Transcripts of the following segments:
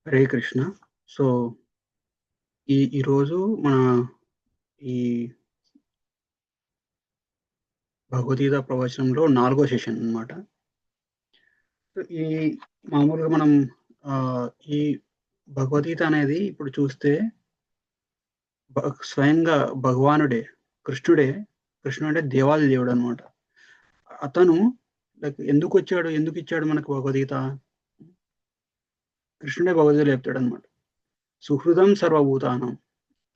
Hare Krishna. So, ఈరోజు మన ఈ భగవద్గీత ప్రవచనంలో 4 సెషన్ అన్నమాట. సో, మామూలుగా మనం ఆహ్, ఈ భగవద్గీత అనేది ఇప్పుడు చూస్తే స్వయంగా భగవానుడే, కృష్ణుడే. కృష్ణుడంటే దేవాది దేవుడన్నమాట. అతను లైక్ ఎందుకొచ్చాడు? ఎందుకిచ్చాడు మనకు భగవద్గీత? కృష్ణుడే భగవద్గీతలో చెప్తాడన్నమాట. సుహృదం సర్వభూతానాం.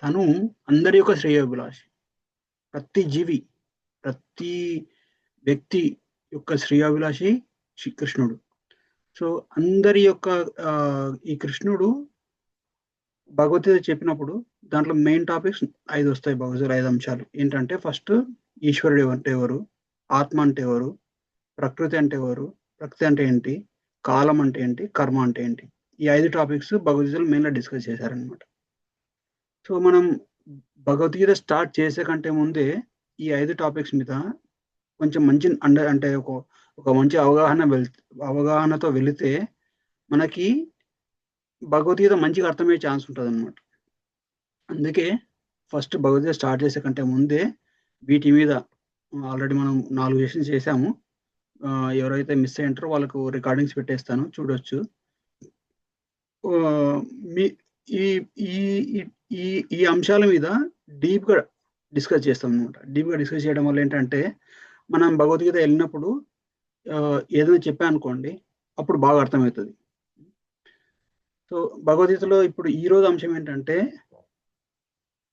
తను అందరి యొక్క శ్రేయోభిలాషి. ప్రతి జీవి, ప్రతి వ్యక్తి యొక్క శ్రేయోభిలాషి కృష్ణుడు. సో, అందరి యొక్క ఈ కృష్ణుడు భగవద్గీత చెప్పినప్పుడు దాంట్లో మెయిన్ టాపిక్స్ 5 వస్తాయి. భగవద్గీతలో 5 అంశాలు. ఏంటంటే ఫస్ట్ ఈశ్వరుడు అంటే ఎవరు? ఆత్మ అంటే ఎవరు? ప్రకృతి అంటే ఎవరు? ప్రకృతి అంటే ఏంటి? కాలం అంటే ఏంటి? కర్మ అంటే ఏంటి? ఈ 5 టాపిక్స్ భగవద్గీతలో మెయిన్‌గా డిస్కస్ చేశారనమాట. సో, మనం భగవద్గీత స్టార్ట్ చేసే కంటే ముందే ఈ 5 టాపిక్స్ మీద కొంచెం మంచి అంటే ఒక మంచి అవగాహనతో వెళితే మనకి భగవద్గీత మంచిగా అర్థమయ్యే ఛాన్స్ ఉంటదనమాట. అందుకే ఫస్ట్ భగవద్గీత స్టార్ట్ చేసే కంటే ముందే వీటి మీద ఆల్రెడీ మనం 4 సెషన్స్ చేశాము. ఎవరైతే మిస్ అయ్యుంటారో వాళ్ళకు రికార్డింగ్స్ పెట్టేస్తాను, చూడొచ్చు. మీ ఈ ఈ ఈ ఈ ఈ అంశాల మీద డీప్‌గా డిస్కస్ చేస్తామనమాట. డీప్‌గా డిస్కస్ చేయడం వల్ల ఏంటంటే, మనం భగవద్గీత ఎళ్ళినప్పుడు ఏదైనా చెప్పామనుకోండి, అప్పుడు బాగా అర్థమైతది. సో, భగవద్గీతలో ఇప్పుడు ఈరోజు అంశం ఏంటంటే,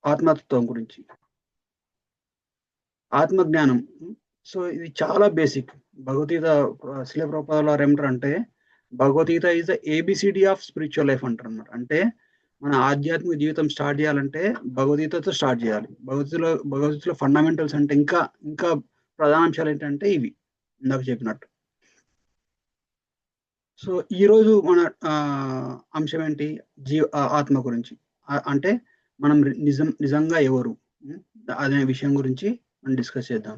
ఆత్మతత్వం గురించి. ఆత్మజ్ఞానం. సో, ఇది చాలా బేసిక్. భగవద్గీత శిల ప్రభుపాదుల వారు ఏమంటారంటే, Bhagavad Gita is the ABCD of spiritual life అంటారన్నమాట. అంటే మన ఆధ్యాత్మిక జీవితం స్టార్ట్ చేయాలంటే భగవద్గీతతో స్టార్ట్ చేయాలి. భగవద్గీతలో ఫండమెంటల్స్ అంటే ఇంకా ప్రధాన అంశాలు ఏంటంటే ఇవి ఇందాక చెప్పినట్టు. సో, ఈరోజు మన అంశం ఏంటి? ఆత్మ గురించి. అంటే మనం నిజంగా ఎవరు? హ్మ్. అనే విషయం గురించి మనం డిస్కస్ చేద్దాం.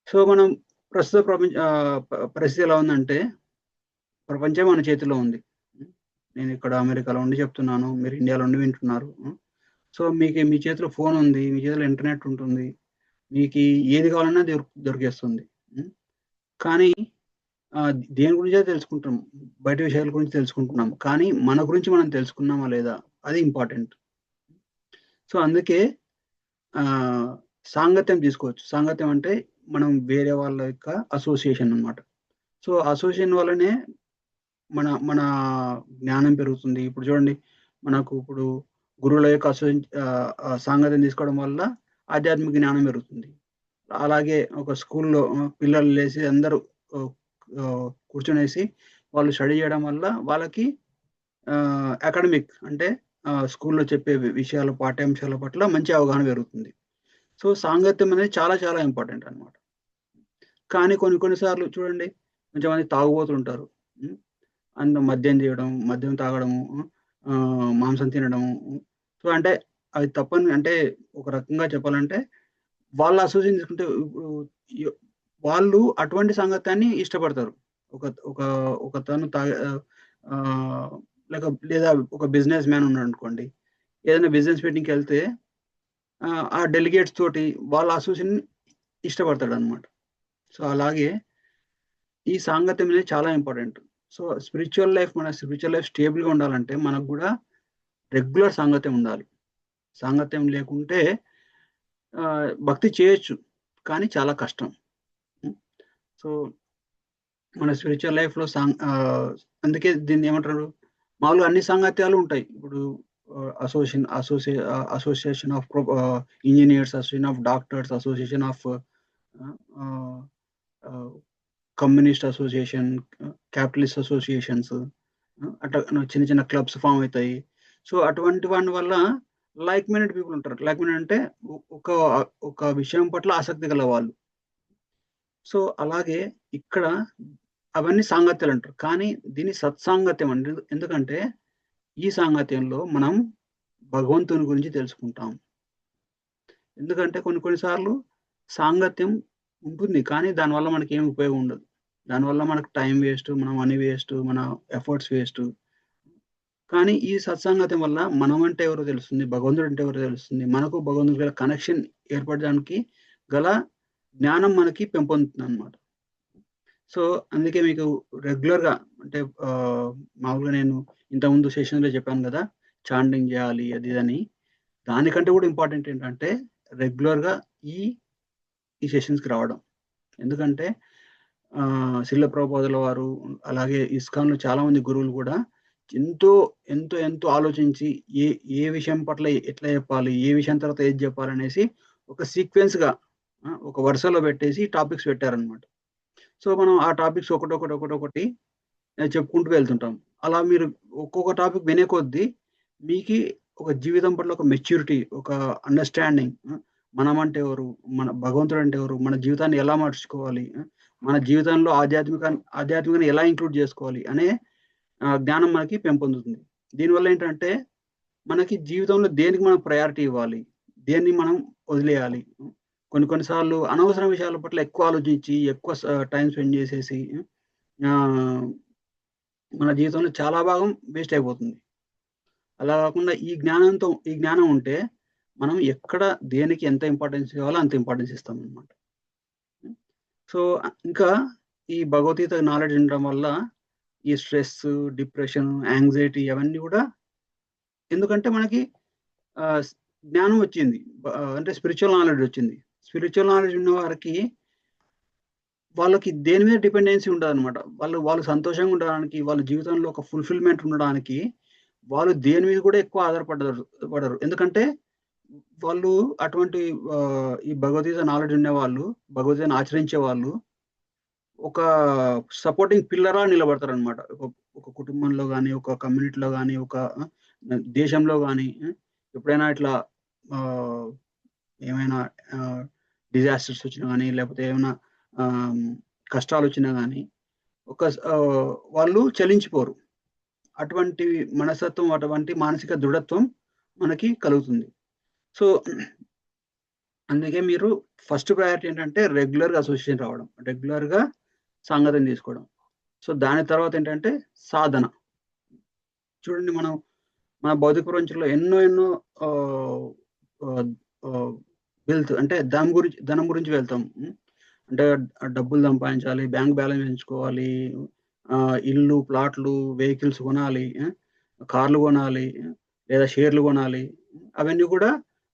సో, మనం ప్రస్తుత పరిస్థితి ఎలా ఉందంటే, ప్రపంచం మన చేతిలో ఉంది. హ్మ్. నేను ఇక్కడ అమెరికాలో ఉండి చెప్తున్నాను. మీరు ఇండియాలో ఉండి వింటున్నారు. సో, మీ చేతిలో ఫోన్ ఉంది. మీ చేతిలో ఇంటర్నెట్ ఉంటుంది. మీకి ఏది కావాలన్నా దొరికేస్తుంది. హ్మ్. కానీ దేని గురించో తెలుసుకుంటాం. బయట విషయాల గురించి తెలుసుకుంటున్నాం. కానీ మన గురించి మనం తెలుసుకున్నామా లేదా? అది ఇంపార్టెంట్. సో, అందుకే ఆహ్, సాంగత్యం తీసుకోవచ్చు. సాంగత్యం అంటే మనం వేరే వాళ్ళ యొక్క అసోసియేషన్ అన్నమాట. సో, అసోసియేషన్ వల్లనే మన మన జ్ఞానం పెరుగుతుంది. ఇప్పుడు చూడండి, మనకు ఇప్పుడు గురువుల యొక్క సాంగత్యం తీసుకోవడం వల్ల ఆధ్యాత్మిక జ్ఞానం పెరుగుతుంది. అలాగే ఒక స్కూల్‌లో పిల్లలు లేసి అందరూ ఆహ్, కూర్చొనేసి వాళ్ళు స్టడీ చేయడం వల్ల వాళ్ళకి అకాడమిక్ అంటే స్కూల్‌లో చెప్పే విషయాలు, పాఠ్యాంశాల పట్ల మంచి అవగాహన పెరుగుతుంది. సో, సాంగత్యం అనేది చాలా చాలా ఇంపార్టెంట్ అన్నమాట. కానీ కొన్ని కొన్ని సార్లు చూడండి, కొంతమంది తాగుబోతుంటారు. హ్మ్. మద్యం చేయడం, మద్యం తాగడము, మాంసం తినడము. సో, అంటే అది తప్పని అంటే ఒక రకంగా చెప్పాలంటే వాళ్ళ అసోసియేషన్ తీసుకుంటే ఇప్పుడు యు వాళ్ళు అటువంటి సంగతాన్ని ఇష్టపడతారు. ఒక ఒక ఒకతను ఆహ్, లేదా ఒక బిజినెస్ మ్యాన్ ఉన్నాడనుకోండి. ఏదైనా బిజినెస్ మీటింగ్‌కెళ్తే ఆ డెలిగేట్స్ తోటి వాళ్ళ అసోసియేషన్ ఇష్టపడతాడనమాట. సో, అలాగే ఈ సాంగత్యం అనేది చాలా ఇంపార్టెంట్. సో, మన స్పిరిచ్యువల్ లైఫ్ స్టేబుల్‌గా ఉండాలంటే మనకు గూడా రెగ్యులర్ సాంగత్యం ఉండాలి. సాంగత్యం లేకుంటే భక్తి చేయొచ్చు. కానీ చాలా కష్టం. హ్మ్. సో, మన స్పిరిచ్యువల్ లైఫ్‌లో అందుకే దీన్నేమంటారు? మామూలుగా అన్ని సాంగత్యాలు ఉంటాయి. ఇప్పుడు association of engineers, association of doctors, association of ఆహ్, ఆహ్, ఆహ్, కమ్యూనిస్ట్ అసోసియేషన్, క్యాపిటలిస్ట్ అసోసియేషన్స్, అట్లా చిన్న చిన్న క్లబ్స్ ఫార్మ్ అయితాయి. సో, అటువంటి వాని వల్ల లైక్ మైండెడ్ పీపుల్ ఉంటారు. లైక్ మైండెడ్ అంటే ఒక ఒక విషయం పట్ల ఆసక్తి గలవాళ్ళు. సో, అలాగే ఇక్కడ అవన్నీ సాంగత్యాలంటారు. కానీ దీన్ని సత్సాంగత్యం అంటారు. ఎందుకంటే ఈ సాంగత్యంలో మనం భగవంతుని గురించి తెలుసుకుంటాం. ఎందుకంటే కొన్ని కొన్ని సార్లు సాంగత్యం ఉంటుంది. కానీ దానివల్ల మనకేమి ఉపయోగం ఉండదు. దానివల్ల మనకు టైం వేస్టు, మన మనీ వేస్టు, మన ఎఫర్ట్స్ వేస్టు. కానీ ఈ సత్సంగతి వల్ల మనం అంటే ఎవరో తెలుస్తుంది, భగవంతుడు అంటే ఎవరో తెలుస్తుంది, మనకు భగవంతుడి గల కనెక్షన్ ఏర్పడడానికి గల జ్ఞానం మనకి పెంపొందుతుంది అనమాట. సో అందుకే మీకు రెగ్యులర్గా అంటే మామూలుగా నేను ఇంతకుముందు సెషన్లో చెప్పాను కదా, చాంటింగ్ చేయాలి అది అని. దానికంటే కూడా ఇంపార్టెంట్ ఏంటంటే రెగ్యులర్గా ఈ ఈ సెషన్స్కి రావడం. ఎందుకంటే శిల ప్రభుపాదుల వారు, అలాగే ఇస్కాన్లో చాలా మంది గురువులు కూడా ఎంతో ఎంతో ఎంతో ఆలోచించి ఏ ఏ విషయం పట్ల ఎట్లా చెప్పాలి, ఏ విషయం తర్వాత ఏది చెప్పాలనేసి ఒక సీక్వెన్స్గా ఒక వరుసలో పెట్టేసి టాపిక్స్ పెట్టారనమాట. సో మనం ఆ టాపిక్స్ ఒకటొకటి చెప్పుకుంటూ వెళ్తుంటాం. అలా మీరు ఒక్కొక్క టాపిక్ వినే కొద్దీ మీకు ఒక జీవితం పట్ల ఒక మెచ్యూరిటీ, ఒక అండర్‌స్టాండింగ్, మనం అంటే ఎవరు? మన భగవంతుడు అంటే ఎవరు? మన జీవితాన్ని ఎలా మార్చుకోవాలి? మన జీవితంలో ఆధ్యాత్మికాన్ని ఎలా ఇంక్లూడ్ చేసుకోవాలి? అనే జ్ఞానం మనకి పెంపొందుతుంది. దీనివల్ల ఏంటంటే మనకి జీవితంలో దేనికి మనం ప్రయారిటీ ఇవ్వాలి? దేన్ని మనం వదిలేయాలి? కొన్ని కొన్ని సార్లు అనవసర విషయాల పట్ల ఎక్కువ ఆలోచించి, ఎక్కువ టైమ్ స్పెండ్ చేసేసి ఆహ్, మన జీవితంలో చాలా భాగం వేస్ట్ అయిపోతుంది. అలా కాకుండా ఈ జ్ఞానం ఉంటే మనం ఎక్కడ దేనికి ఎంత ఇంపార్టెన్స్ ఇవ్వాలో అంత ఇంపార్టెన్స్ ఇస్తామనమాట. సో ఇంకా ఈ భగవద్గీత నాలెడ్జ్ ఉండడం వల్ల ఈ స్ట్రెస్, డిప్రెషన్, యాంగ్జైటీ అవన్నీ కూడా, ఎందుకంటే మనకి ఆహ్, జ్ఞానం వచ్చింది. అంటే స్పిరిచ్యువల్ నాలెడ్జ్ వచ్చింది. స్పిరిచ్యువల్ నాలెడ్జ్ ఉన్న వారికి వాళ్ళకి దేని మీద డిపెండెన్సీ ఉండదనమాట. వాళ్ళు సంతోషంగా ఉండడానికి, వాళ్ళ జీవితంలో ఒక ఫుల్‌ఫిల్‌మెంట్ ఉండడానికి వాళ్ళు దేని మీద కూడా ఎక్కువ పడరు. ఎందుకంటే వాళ్ళు అటువంటి ఈ భగవద్గీత నాలెడ్జ్ ఉండేవాళ్ళు, భగవద్గీతను ఆచరించే వాళ్ళు ఒక సపోర్టింగ్ పిల్లర్‌లా నిలబడతారనమాట. ఒక కుటుంబంలో గాని, ఒక కమ్యూనిటీలో గాని, ఒక దేశంలో గాని ఎప్పుడైనా ఇట్లా ఆహ్, ఏమైనా ఆహ్, డిజాస్టర్స్ వచ్చినా గాని, లేకపోతే ఏమైనా ఆహ్, కష్టాలొచ్చినా గాని వాళ్ళు చలించిపోరు. అటువంటి మనస్తత్వం, అటువంటి మానసిక దృఢత్వం మనకి కలుగుతుంది. సో అందుకే మీరు ఫస్ట్ ప్రయారిటీ ఏంటంటే రెగ్యులర్‌గా అసోసియేషన్ రావడం. రెగ్యులర్‌గా సంగతిని తీసుకోవడం. సో దాని తర్వాత ఏంటంటే సాధన. చూడండి మనం మన భౌతిక ప్రపంచంలో ఎన్నో ఎన్నో ఆహ్, ఆహ్, ఆహ్, వెల్త్ అంటే ధనం గురించి వెళ్తాం. అంటే డబ్బులు సంపాదించాలి, బ్యాంక్ బ్యాలెన్స్ పెంచుకోవాలి, ఇల్లు, ప్లాట్లు, వెహికల్స్ కొనాలి, కార్లు కొనాలి, లేదా షేర్లు కొనాలి. అవన్నీ కూడా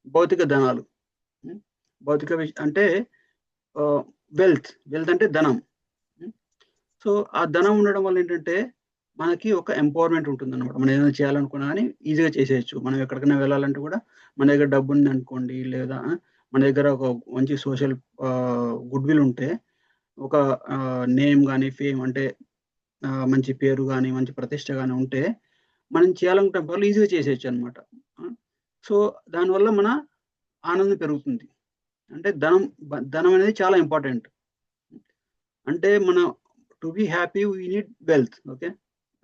భౌతిక ధనాలు. హ్మ్. భౌతిక అంటే ఆహ్, వెల్త్ అంటే ధనం. హ్మ్. సో, ఆ ధనం ఉండడం వల్ల ఏంటంటే, మనకి ఒక ఎంపవర్‌మెంట్ ఉంటుందన్నమాట. మనం ఏదైనా చేయాలనుకున్నా గాని ఈజీగా చేసేయొచ్చు. మనం ఎక్కడికైనా వెళ్ళాలంటే కూడా మన దగ్గర డబ్బుందనుకోండి, లేదా మన దగ్గర ఒక మంచి సోషల్ గుడ్ విల్ ఉంటే, ఒక నేమ్ గాని, ఫేమ్ అంటే మంచి పేరు గాని, మంచి ప్రతిష్ట గాని ఉంటే, మనం చేయాలనుకున్న పనులు ఈజీగా చేసేయొచ్చన్నమాట. ఆ! సో, దానివల్ల మన ఆనందం పెరుగుతుంది. అంటే ధనం అనేది చాలా ఇంపార్టెంట్. అంటే మనం to be happy we need wealth. Okay.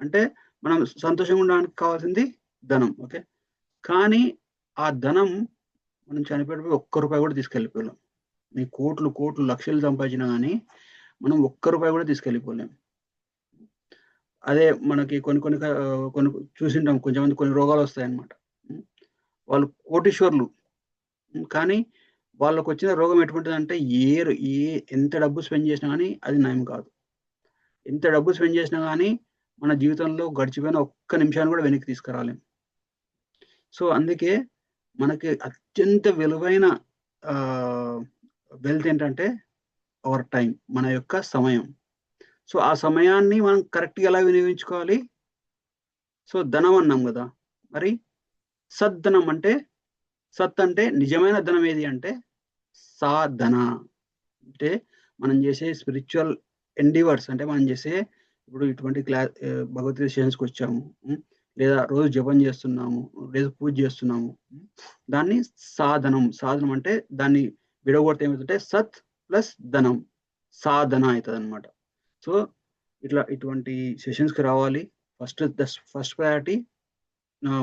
అంటే మనం సంతోషంగా ఉండడానికి కావాల్సింది ధనం. ఓకే. కానీ ఆ ధనం మనం చనిపోయేటప్పుడు ఒక్క రూపాయి కూడా తీసుకెళ్ళిపోలేం. నీ కోట్లు, కోట్లు, లక్షలు సంపాదించినా గాని మనం ఒక్క రూపాయి కూడా తీసుకెళ్ళిపోలేం. అదే మనకి కొన్ని చూసింటాం, కొంచెంమంది కొన్ని రోగాలొస్తాయన్నమాట. హ్మ్. వాళ్ళు కోటీశ్వరులు. కానీ వాళ్ళకొచ్చిన రోగం ఎటువంటిదంటే ఎంత డబ్బు స్పెండ్ చేసినా గాని అది నయం కాదు. ఎంత డబ్బు స్పెండ్ చేసినా గాని, మన జీవితంలో గడిచిపోయిన ఒక్క నిమిషాన్ని కూడా వెనక్కి తీసుకురాలేం. సో, అందుకే మనకి అత్యంత విలువైన ఆహ్, వెల్త్ ఏంటంటే అవర్ టైమ్. మన యొక్క సమయం. సో, ఆ సమయాన్ని మనం కరెక్ట్‌గా ఎలా వినియోగించుకోవాలి? సో, ధనం అన్నాం గదా! మరి సద్ధనం అంటే, సత్ అంటే నిజమైన ధనం ఏది అంటే సాధన. అంటే మనం చేసే స్పిరిచ్యువల్ ఎండివర్స్, అంటే మనం చేసే ఇప్పుడు ఇటువంటి భగవద్గీత సెషన్స్‌కొచ్చాము. లేదా రోజు జపం చేస్తున్నాము, లేదా పూజ చేస్తున్నాము. దాన్ని సాధనం. సాధనం అంటే దాన్ని విడగొడితే ఏమైతుందంటే సత్ ప్లస్ ధనం. సాధన అయితదనమాట. సో, ఇటువంటి సెషన్స్‌కి రావాలి. ఫస్ట్ ప్రయారిటీ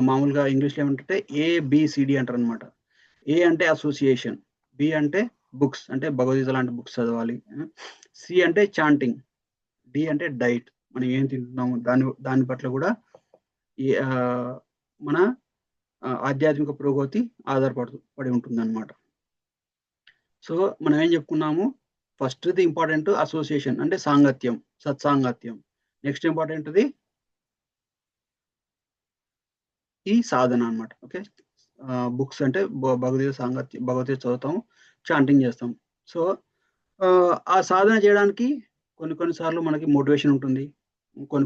మామూలుగా ఇంగ్లీష్‌లో ఏమంటంటే ఏబీసీడీ అంటారనమాట. ఏ అంటే అసోసియేషన్, బి అంటే బుక్స్ అంటే భగవద్గీత లాంటి బుక్స్ చదవాలి. సి అంటే చాంటింగ్, డి అంటే డైట్. మనం ఏం తింటున్నాము దాని దాని పట్ల కూడా ఈ మన ఆధ్యాత్మిక పురోగతి పడి ఉంటుంది అనమాట. సో మనం ఏం చెప్పుకున్నాము, ఫస్ట్ది ఇంపార్టెంట్ అసోసియేషన్ అంటే సాంగత్యం, సత్సాంగత్యం. నెక్స్ట్ ఇంపార్టెంట్ది ఈ సాధన అనమాట. ఓకే, బుక్స్ అంటే భగవద్గీత చదువుతాం, చాంటింగ్ చేస్తాం. సో ఆ సాధన చేయడానికి కొన్నిసార్లు మనకి మోటివేషన్ ఉంటుంది,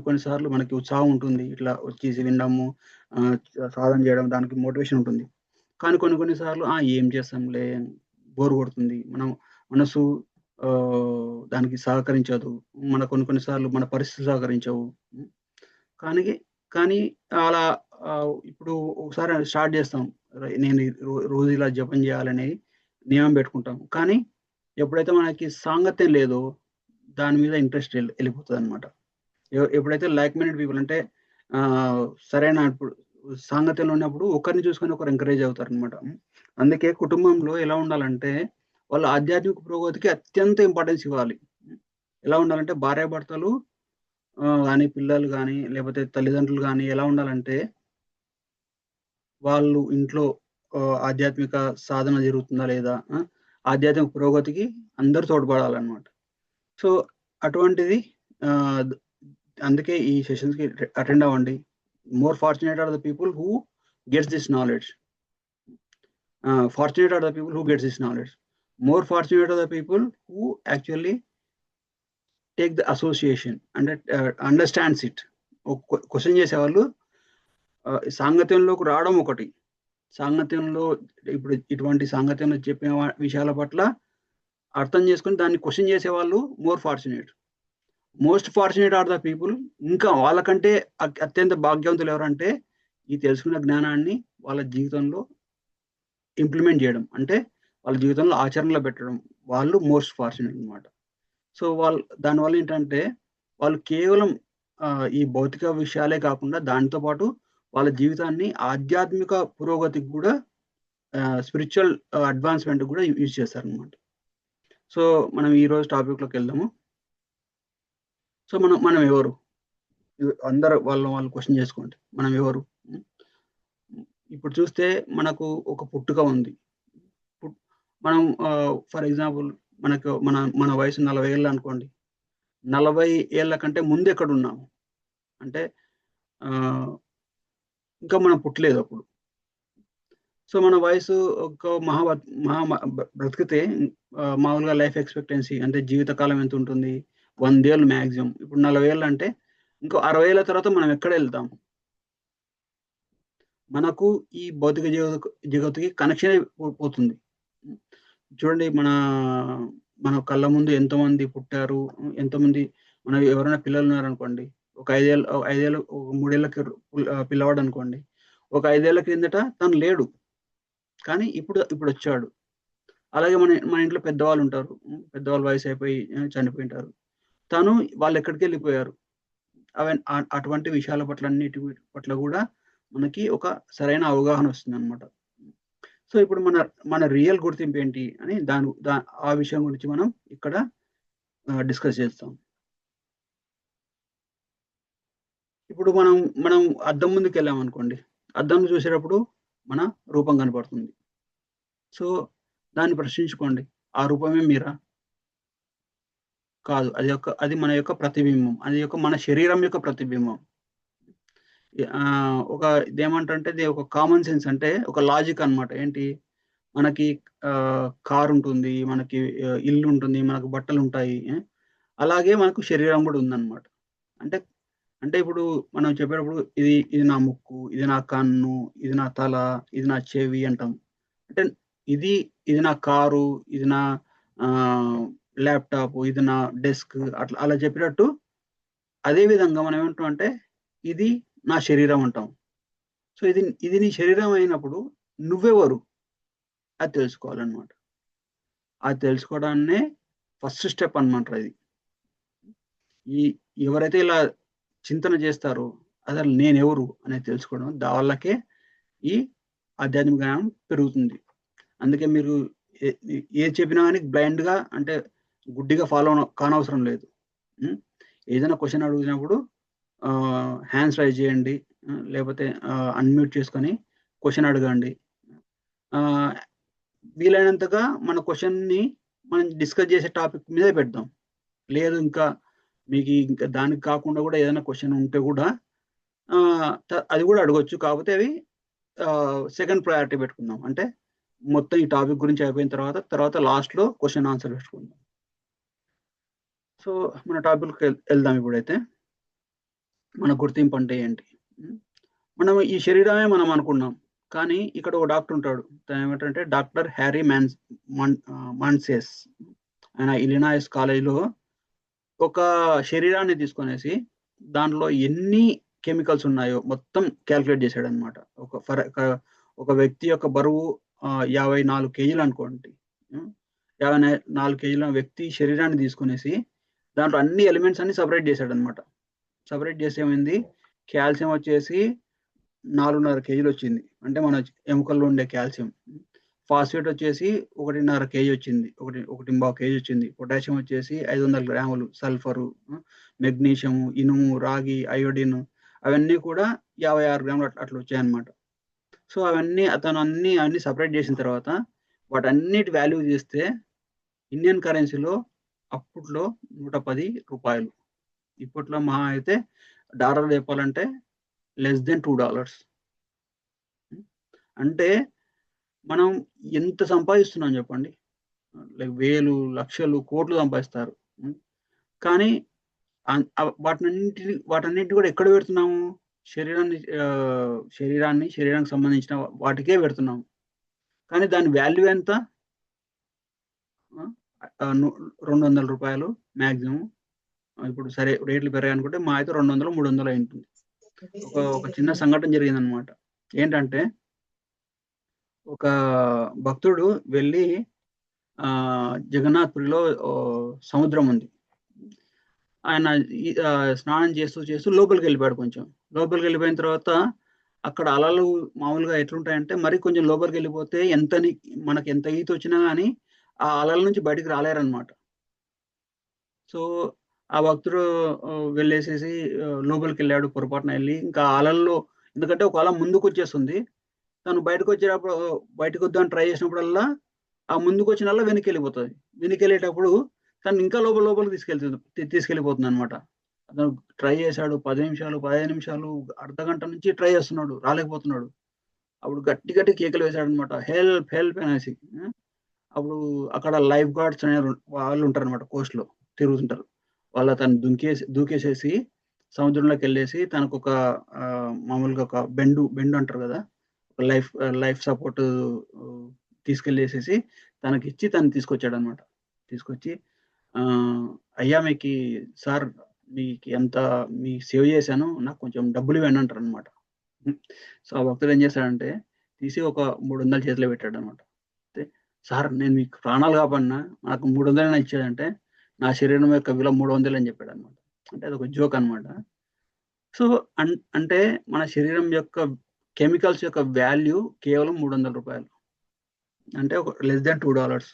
కొన్నిసార్లు మనకి ఉత్సాహం ఉంటుంది, ఇట్లా వచ్చేసి వినడము, సాధన చేయడం, దానికి మోటివేషన్ ఉంటుంది. కానీ కొన్నిసార్లు ఏం చేస్తాంలే, బోర్ కొడుతుంది, మనసు దానికి సహకరించదు, కొన్నిసార్లు మన పరిస్థితి సహకరించవు. కానీ కానీ అలా ఇప్పుడు ఒకసారి స్టార్ట్ చేస్తాం, నేను రోజు ఇలా జపం చేయాలని నియమం పెట్టుకుంటాం. కానీ ఎప్పుడైతే మనకి సాంగత్యం లేదో దాని మీద ఇంట్రెస్ట్ వెళ్ళిపోతుంది అనమాట. ఎప్పుడైతే లైక్ మైండెడ్ పీపుల్ అంటే సరైన ఇప్పుడు సాంగత్యంలో ఉన్నప్పుడు ఒకరిని చూసుకొని ఒకరు ఎంకరేజ్ అవుతారు అనమాట. అందుకే కుటుంబంలో ఎలా ఉండాలంటే వాళ్ళ ఆధ్యాత్మిక పురోగతికి అత్యంత ఇంపార్టెన్స్ ఇవ్వాలి. ఎలా ఉండాలంటే భార్యాభర్తలు కానీ పిల్లలు కానీ లేకపోతే తల్లిదండ్రులు కానీ ఎలా ఉండాలంటే వాళ్ళు ఇంట్లో ఆధ్యాత్మిక సాధన జరుగుతుందా లేదా, ఆధ్యాత్మిక పురోగతికి అందరు తోడ్పడాలన్నమాట. సో అటువంటిది అందుకే ఈ సెషన్స్కి అటెండ్ అవ్వండి. More fortunate are the people who gets this knowledge. Fortunate are the people who gets this knowledge. More fortunate are the people who actually take the association అంటే అండర్స్టాండ్స్ ఇట్. క్వశ్చన్ చేసేవాళ్ళు సాంగత్యంలోకి రావడం ఒకటి, సాంగత్యంలో ఇప్పుడు ఇటువంటి సాంగత్యంలో చెప్పిన విషయాల పట్ల అర్థం చేసుకుని దాన్ని క్వశ్చన్ చేసేవాళ్ళు more fortunate. Most fortunate are the people, ఇంకా వాళ్ళకంటే అత్యంత భాగ్యవంతులు ఎవరంటే ఈ తెలుసుకున్న జ్ఞానాన్ని వాళ్ళ జీవితంలో ఇంప్లిమెంట్ చేయడం, అంటే వాళ్ళ జీవితంలో ఆచరణలో పెట్టడం, వాళ్ళు మోస్ట్ ఫార్చునేట్ అనమాట. సో దానివల్ల ఏంటంటే వాళ్ళు కేవలం ఈ భౌతిక విషయాలే కాకుండా దానితో పాటు వాళ్ళ జీవితాన్ని ఆధ్యాత్మిక పురోగతికి కూడా, స్పిరిచువల్ అడ్వాన్స్మెంట్ కూడా యూజ్ చేస్తారనమాట. సో మనం ఈరోజు టాపిక్లోకి వెళ్దాము. సో మనం ఎవరు, అందరూ వాళ్ళు క్వశ్చన్ చేసుకోండి, మనం ఎవరు. ఇప్పుడు చూస్తే మనకు ఒక పుట్టుక ఉంది. మనం ఫర్ ఎగ్జాంపుల్ మన వయసు 40 ఏళ్ళు అనుకోండి. 40 ఏళ్ళ కంటే ముందు ఎక్కడ ఉన్నాము అంటే ఇంకా మనం పుట్టలేదు అప్పుడు. సో మన వయసు ఒక బ్రతికితే మామూలుగా లైఫ్ ఎక్స్పెక్టెన్సీ అంటే జీవితకాలం ఎంత ఉంటుంది, 100 ఏళ్ళు మ్యాక్సిమం. ఇప్పుడు 40 ఏళ్ళు అంటే ఇంకో 60 ఏళ్ళ తర్వాత మనం ఎక్కడ వెళ్తాం? మనకు ఈ భౌతిక జగత్తుకి కనెక్షన్ పోతుంది. చూడండి, మన కళ్ళ ముందు ఎంతోమంది పుట్టారు, ఎంతోమంది మన ఎవరైనా పిల్లలు ఉన్నారనుకోండి, ఒక 3 ఏళ్ళకి పిల్లవాడు అనుకోండి, ఒక 5 ఏళ్ల క్రిందట తను లేడు, కానీ ఇప్పుడు వచ్చాడు. అలాగే మన ఇంట్లో పెద్దవాళ్ళు ఉంటారు, పెద్దవాళ్ళు వయసు అయిపోయి చనిపోయింటారు, వాళ్ళు ఎక్కడికి వెళ్ళిపోయారు. అటువంటి విషయాల పట్ల అన్నిటి పట్ల కూడా మనకి ఒక సరైన అవగాహన వస్తుంది అనమాట. సో ఇప్పుడు మన రియల్ గుర్తింపు ఏంటి అని ఆ విషయం గురించి మనం ఇక్కడ డిస్కస్ చేస్తాం. ఇప్పుడు మనం అద్దం ముందుకు వెళ్ళామనుకోండి, అద్దం చూసేటప్పుడు మన రూపం కనపడుతుంది. సో దాన్ని ప్రశ్నించుకోండి, ఆ రూపమే మీరా? కాదు, అది మన యొక్క ప్రతిబింబం, అది మన శరీరం యొక్క ప్రతిబింబం. ఇదేమంటే ఒక కామన్ సెన్స్, అంటే ఒక లాజిక్ అన్నమాట. ఏంటి, మనకి కారు ఉంటుంది, మనకి ఇల్లు ఉంటుంది, మనకు బట్టలు ఉంటాయి, అలాగే మనకు శరీరం కూడా ఉందన్నమాట. అంటే ఇప్పుడు మనం చెప్పేటప్పుడు ఇది నా ముక్కు, ఇది నా కన్ను, ఇది నా తల, ఇది నా చెవి అంటాం. అంటే ఇది నా కారు, ఇది నా ల్యాప్టాప్, ఇది నా డెస్క్, అలా చెప్పినట్టు అదే విధంగా మనం ఏమంటాం అంటే ఇది నా శరీరం అంటాం. సో ఇది నీ శరీరం అయినప్పుడు నువ్వెవరు అది తెలుసుకోవాలన్నమాట. అది తెలుసుకోవడాన్నే ఫస్ట్ స్టెప్ అన్నమాట. ఇది ఎవరైతే ఇలా చింతన చేస్తారో అసలు నేనెవరు అనేది తెలుసుకోవడం, వాళ్ళకే ఈ ఆధ్యాత్మిక జ్ఞానం పెరుగుతుంది. అందుకే మీరు ఏది చెప్పినా కానీ బ్లైండ్గా అంటే గుడ్డిగా ఫాలో కానవసరం లేదు. ఏదైనా క్వశ్చన్ అడిగినప్పుడు హ్యాండ్స్ రైజ్ చేయండి, లేకపోతే అన్మ్యూట్ చేసుకొని క్వశ్చన్ అడగండి. వీలైనంతగా మన క్వశ్చన్ని మనం డిస్కస్ చేసే టాపిక్ మీదే పెడదాం. లేదు ఇంకా మీకు ఇంకా దానికి కాకుండా కూడా ఏదైనా క్వశ్చన్ ఉంటే కూడా అది కూడా అడగొచ్చు. కాకపోతే అవి సెకండ్ ప్రయారిటీ పెట్టుకుందాం. అంటే మొత్తం ఈ టాపిక్ గురించి అయిపోయిన తర్వాత లాస్ట్లో క్వశ్చన్ ఆన్సర్ పెట్టుకుందాం. సో మన టాపిక్కి వెళ్దాం. ఇప్పుడైతే మన గుర్తింపు అంటే ఏంటి? మనం ఈ శరీరమే మనం అనుకున్నాం, కానీ ఇక్కడ ఒక డాక్టర్ ఉంటాడు. తను ఏమిటంటే డాక్టర్ హ్యారీ మాన్సెస్. ఆయన ఇలినాయిస్ కాలేజీలో ఒక శరీరాన్ని తీసుకొనేసి దాంట్లో ఎన్ని కెమికల్స్ ఉన్నాయో మొత్తం క్యాల్కులేట్ చేశాడు అనమాట. ఒక వ్యక్తి యొక్క బరువు 54 కేజీలు అనుకోండి. 54 కేజీల వ్యక్తి శరీరాన్ని తీసుకునేసి దాంట్లో అన్ని ఎలిమెంట్స్ అన్ని సపరేట్ చేశాడు అనమాట. సపరేట్ చేసి ఏమైంది, కాల్షియం వచ్చేసి 4.5 కేజీలు వచ్చింది, అంటే మన ఎముకల్లో ఉండే కాల్షియం. ఫాస్ఫేట్ వచ్చేసి 1.5 కేజీ వచ్చింది, 1.5 కేజీ వచ్చింది. పొటాషియం వచ్చేసి 500 గ్రాములు. సల్ఫరు, మెగ్నీషియం, ఇనుము, రాగి, అయోడిన్ అవన్నీ కూడా 56 గ్రాములు అట్లా వచ్చాయన్నమాట. సో అవన్నీ అన్ని సపరేట్ చేసిన తర్వాత వాటన్నిటి వాల్యూ చేస్తే ఇండియన్ కరెన్సీలో అప్పట్లో 110 రూపాయలు. ఇప్పట్లో మహా అయితే డాలర్ చెప్పాలంటే లెస్ దెన్ $2. అంటే మనం ఎంత సంపాదిస్తున్నాం చెప్పండి. లైక్ వేలు, లక్షలు, కోట్లు సంపాదిస్తారు. కానీ వాటన్నింటి కూడా ఎక్కడ పెడుతున్నాము? శరీరానికి సంబంధించిన వాటికే పెడుతున్నాము. కానీ దాని వాల్యూ ఎంత? 200 రూపాయలు మ్యాక్సిమం. ఇప్పుడు సరే రేట్లు పెరిగాయనుకుంటే మా అయితే 200, 300 అయి ఉంటుంది. ఒక చిన్న సంఘటన జరిగిందనమాట. ఏంటంటే ఒక భక్తుడు వెళ్ళి జగన్నాథ్పురిలో సముద్రం ఉంది. ఆయన స్నానం చేస్తూ లోపలికి వెళ్ళిపోయాడు. కొంచెం లోపలికి వెళ్ళిపోయిన తర్వాత అక్కడ అలలు మామూలుగా ఎట్లుంటాయంటే మరి కొంచెం లోపలికి వెళ్ళిపోతే మనకి ఎంత ఈత వచ్చినా కానీ ఆ అలల నుంచి బయటికి రాలేరనమాట. సో ఆ భక్తుడు వెళ్ళేసేసి లోపలికి వెళ్ళాడు. పొరపాటున వెళ్ళి ఇంకా అలల్లో, ఎందుకంటే ఒక అల ముందుకు వచ్చేస్తుంది, తను బయటకు వద్దామని ట్రై చేసినప్పుడల్లా ఆ ముందుకు వచ్చిన అల వెనక్కి వెళ్ళిపోతుంది. వెనక్కి వెళ్ళేటప్పుడు తను ఇంకా లోపలికి తీసుకెళ్ళిపోతుంది అనమాట. అతను ట్రై చేశాడు 10 నిమిషాలు, 15 నిమిషాలు, అర్ధగంట నుంచి ట్రై చేస్తున్నాడు, రాలేకపోతున్నాడు. అప్పుడు గట్టి కేకలు వేశాడు అనమాట, హెల్ప్ హెల్ప్ అనేసి. అప్పుడు అక్కడ లైఫ్ గార్డ్స్ అనే వాళ్ళు ఉంటారు అనమాట, కోస్ట్ లో తిరుగుతుంటారు. వాళ్ళు తను దూకేసేసి సముద్రంలోకి వెళ్ళేసి తనకు ఒక మామూలుగా ఒక బెండు అంటారు కదా, లైఫ్ సపోర్ట్ తీసుకెళ్ళేసేసి తనకిచ్చి తను తీసుకొచ్చాడు అనమాట. తీసుకొచ్చి అయ్యా మీకు సార్ మీ సేవ్ చేశాను, నాకు కొంచెం డబ్బులు ఇవ్వండి అంటారు అనమాట. సో ఆ భక్తుడు ఏం చేశాడంటే తీసి ఒక 300 చేతిలో పెట్టాడు అనమాట. సార్ నేను మీకు ప్రాణాలు కాపాడినా, నాకు 300 ఇచ్చాడంటే నా శరీరం యొక్క విలువ 300 అని చెప్పాడు అనమాట. అంటే అది ఒక జోక్ అనమాట. సో అంటే మన శరీరం యొక్క కెమికల్స్ యొక్క వాల్యూ కేవలం 300 రూపాయలు, అంటే ఒక లెస్ దాన్ $2,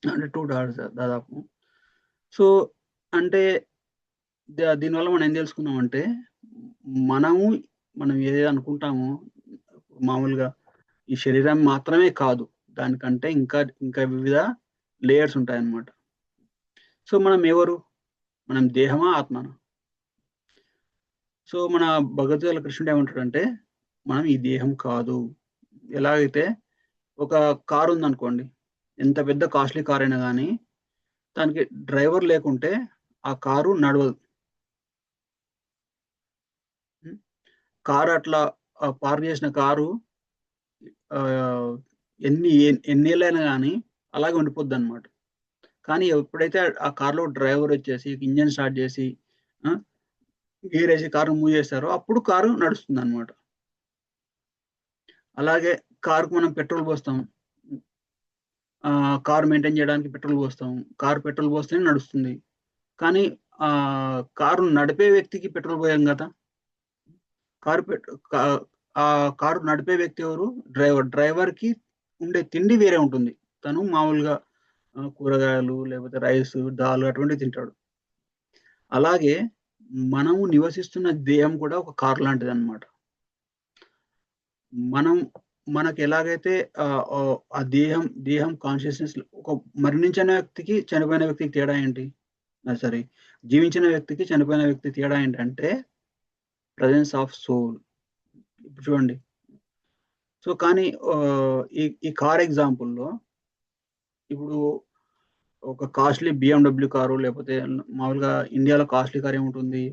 అంటే $2 దాదాపు. సో అంటే దీనివల్ల మనం ఏం తెలుసుకున్నామంటే మనం ఏదైతే అనుకుంటామో మామూలుగా ఈ శరీరం మాత్రమే కాదు, దానికంటే ఇంకా వివిధ లేయర్స్ ఉంటాయన్నమాట. సో మనం ఎవరు? మనం దేహమా, ఆత్మనా? సో మన భగవద్గీతలో కృష్ణుడు ఏమంటాడంటే మనం ఈ దేహం కాదు. ఎలాగైతే ఒక కారు ఉందనుకోండి, ఎంత పెద్ద కాస్ట్లీ కార్ అయినా కానీ దానికి డ్రైవర్ లేకుంటే ఆ కారు నడవదు. కారు అట్లా పార్క్ చేసిన కారు ఎన్నేళ్ళైనా కానీ అలాగే ఉండిపోద్ది అనమాట. కానీ ఎప్పుడైతే ఆ కార్లో డ్రైవర్ వచ్చేసి ఇంజన్ స్టార్ట్ చేసి గేర్ వేసి కారును మూవ్ చేస్తారో అప్పుడు కారు నడుస్తుంది అనమాట. అలాగే కారుకు మనం పెట్రోల్ పోస్తాం, కారు మెయింటైన్ చేయడానికి పెట్రోల్ పోస్తాం. కారు పెట్రోల్ పోస్తేనే నడుస్తుంది. కానీ కారు నడిపే వ్యక్తికి పెట్రోల్ పోయాం కదా. కారు నడిపే వ్యక్తి ఎవరు? డ్రైవర్కి ఉండే తిండి వేరే ఉంటుంది. తను మామూలుగా కూరగాయలు లేకపోతే రైస్, దాల్ అటువంటివి తింటాడు. అలాగే మనము నివసిస్తున్న దేహం కూడా ఒక కార్ లాంటిది అనమాట. మనకు ఎలాగైతే ఆ దేహం కాన్షియస్నెస్ ఒక మరణించిన వ్యక్తికి చనిపోయిన వ్యక్తికి తేడా ఏంటి? సారీ, జీవించిన వ్యక్తికి చనిపోయిన వ్యక్తి తేడా ఏంటంటే ప్రెజెన్స్ ఆఫ్ సోల్. ఇప్పుడు చూడండి. సో కానీ ఈ కార్ ఎగ్జాంపుల్‌లో ఇప్పుడు ఒక కాస్ట్‌లీ బిఎండబ్ల్యూ కారు లేకపోతే మామూలుగా ఇండియాలో కాస్ట్‌లీ కార్ ఏముంటుంది?